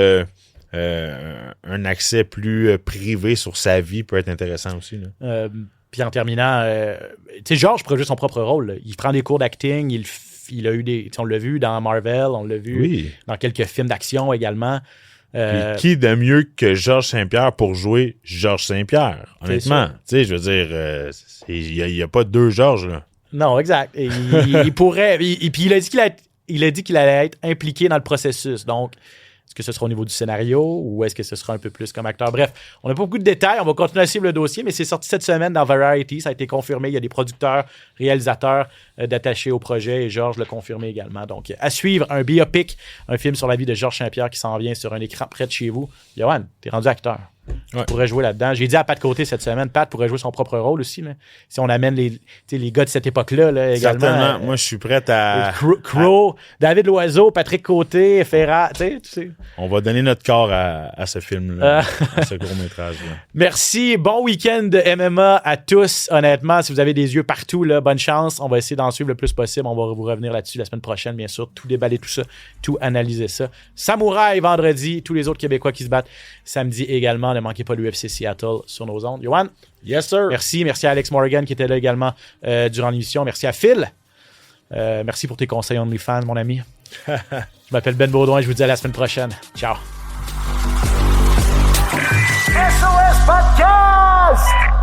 un accès plus privé sur sa vie peut être intéressant aussi. Puis en terminant, Georges pourrait jouer son propre rôle. Là. Il prend des cours d'acting, il a eu on l'a vu dans Marvel, on l'a vu dans quelques films d'action également. Qui de mieux que Georges Saint-Pierre pour jouer Georges Saint-Pierre, honnêtement? Je veux dire, il n'y a pas 2 Georges, là. Non, exact. Et il pourrait... Puis il a dit qu'il allait être impliqué dans le processus. Donc, est-ce que ce sera au niveau du scénario ou est-ce que ce sera un peu plus comme acteur? Bref, on n'a pas beaucoup de détails. On va continuer à suivre le dossier, mais c'est sorti cette semaine dans Variety. Ça a été confirmé. Il y a des producteurs, réalisateurs d'attachés au projet et Georges l'a confirmé également. Donc, à suivre, un biopic, un film sur la vie de Georges Saint-Pierre qui s'en vient sur un écran près de chez vous. Yoann, t'es rendu acteur. Ouais. pourrait jouer là-dedans. J'ai dit à Pat Côté cette semaine, Pat pourrait jouer son propre rôle aussi. Là. Si on amène les gars de cette époque-là là, également. Certainement. Moi, je suis prêt à... Crow, David Loiseau, Patrick Côté, Ferrat, tu sais. On va donner notre corps à ce film-là, à ce court-métrage-là. Merci. Bon week-end de MMA à tous. Honnêtement, si vous avez des yeux partout, là, bonne chance. On va essayer d'en suivre le plus possible. On va vous revenir là-dessus la semaine prochaine, bien sûr. Tout déballer, tout ça, tout analyser ça. Samouraï vendredi. Tous les autres Québécois qui se battent samedi également. Ne manquez pas l'UFC Seattle sur nos ondes. Yohan? Yes, sir. Merci. Merci à Alex Morgan qui était là également durant l'émission. Merci à Phil. Merci pour tes conseils OnlyFans, mon ami. Je m'appelle Ben Baudouin. Je vous dis à la semaine prochaine. Ciao. SOS Podcast!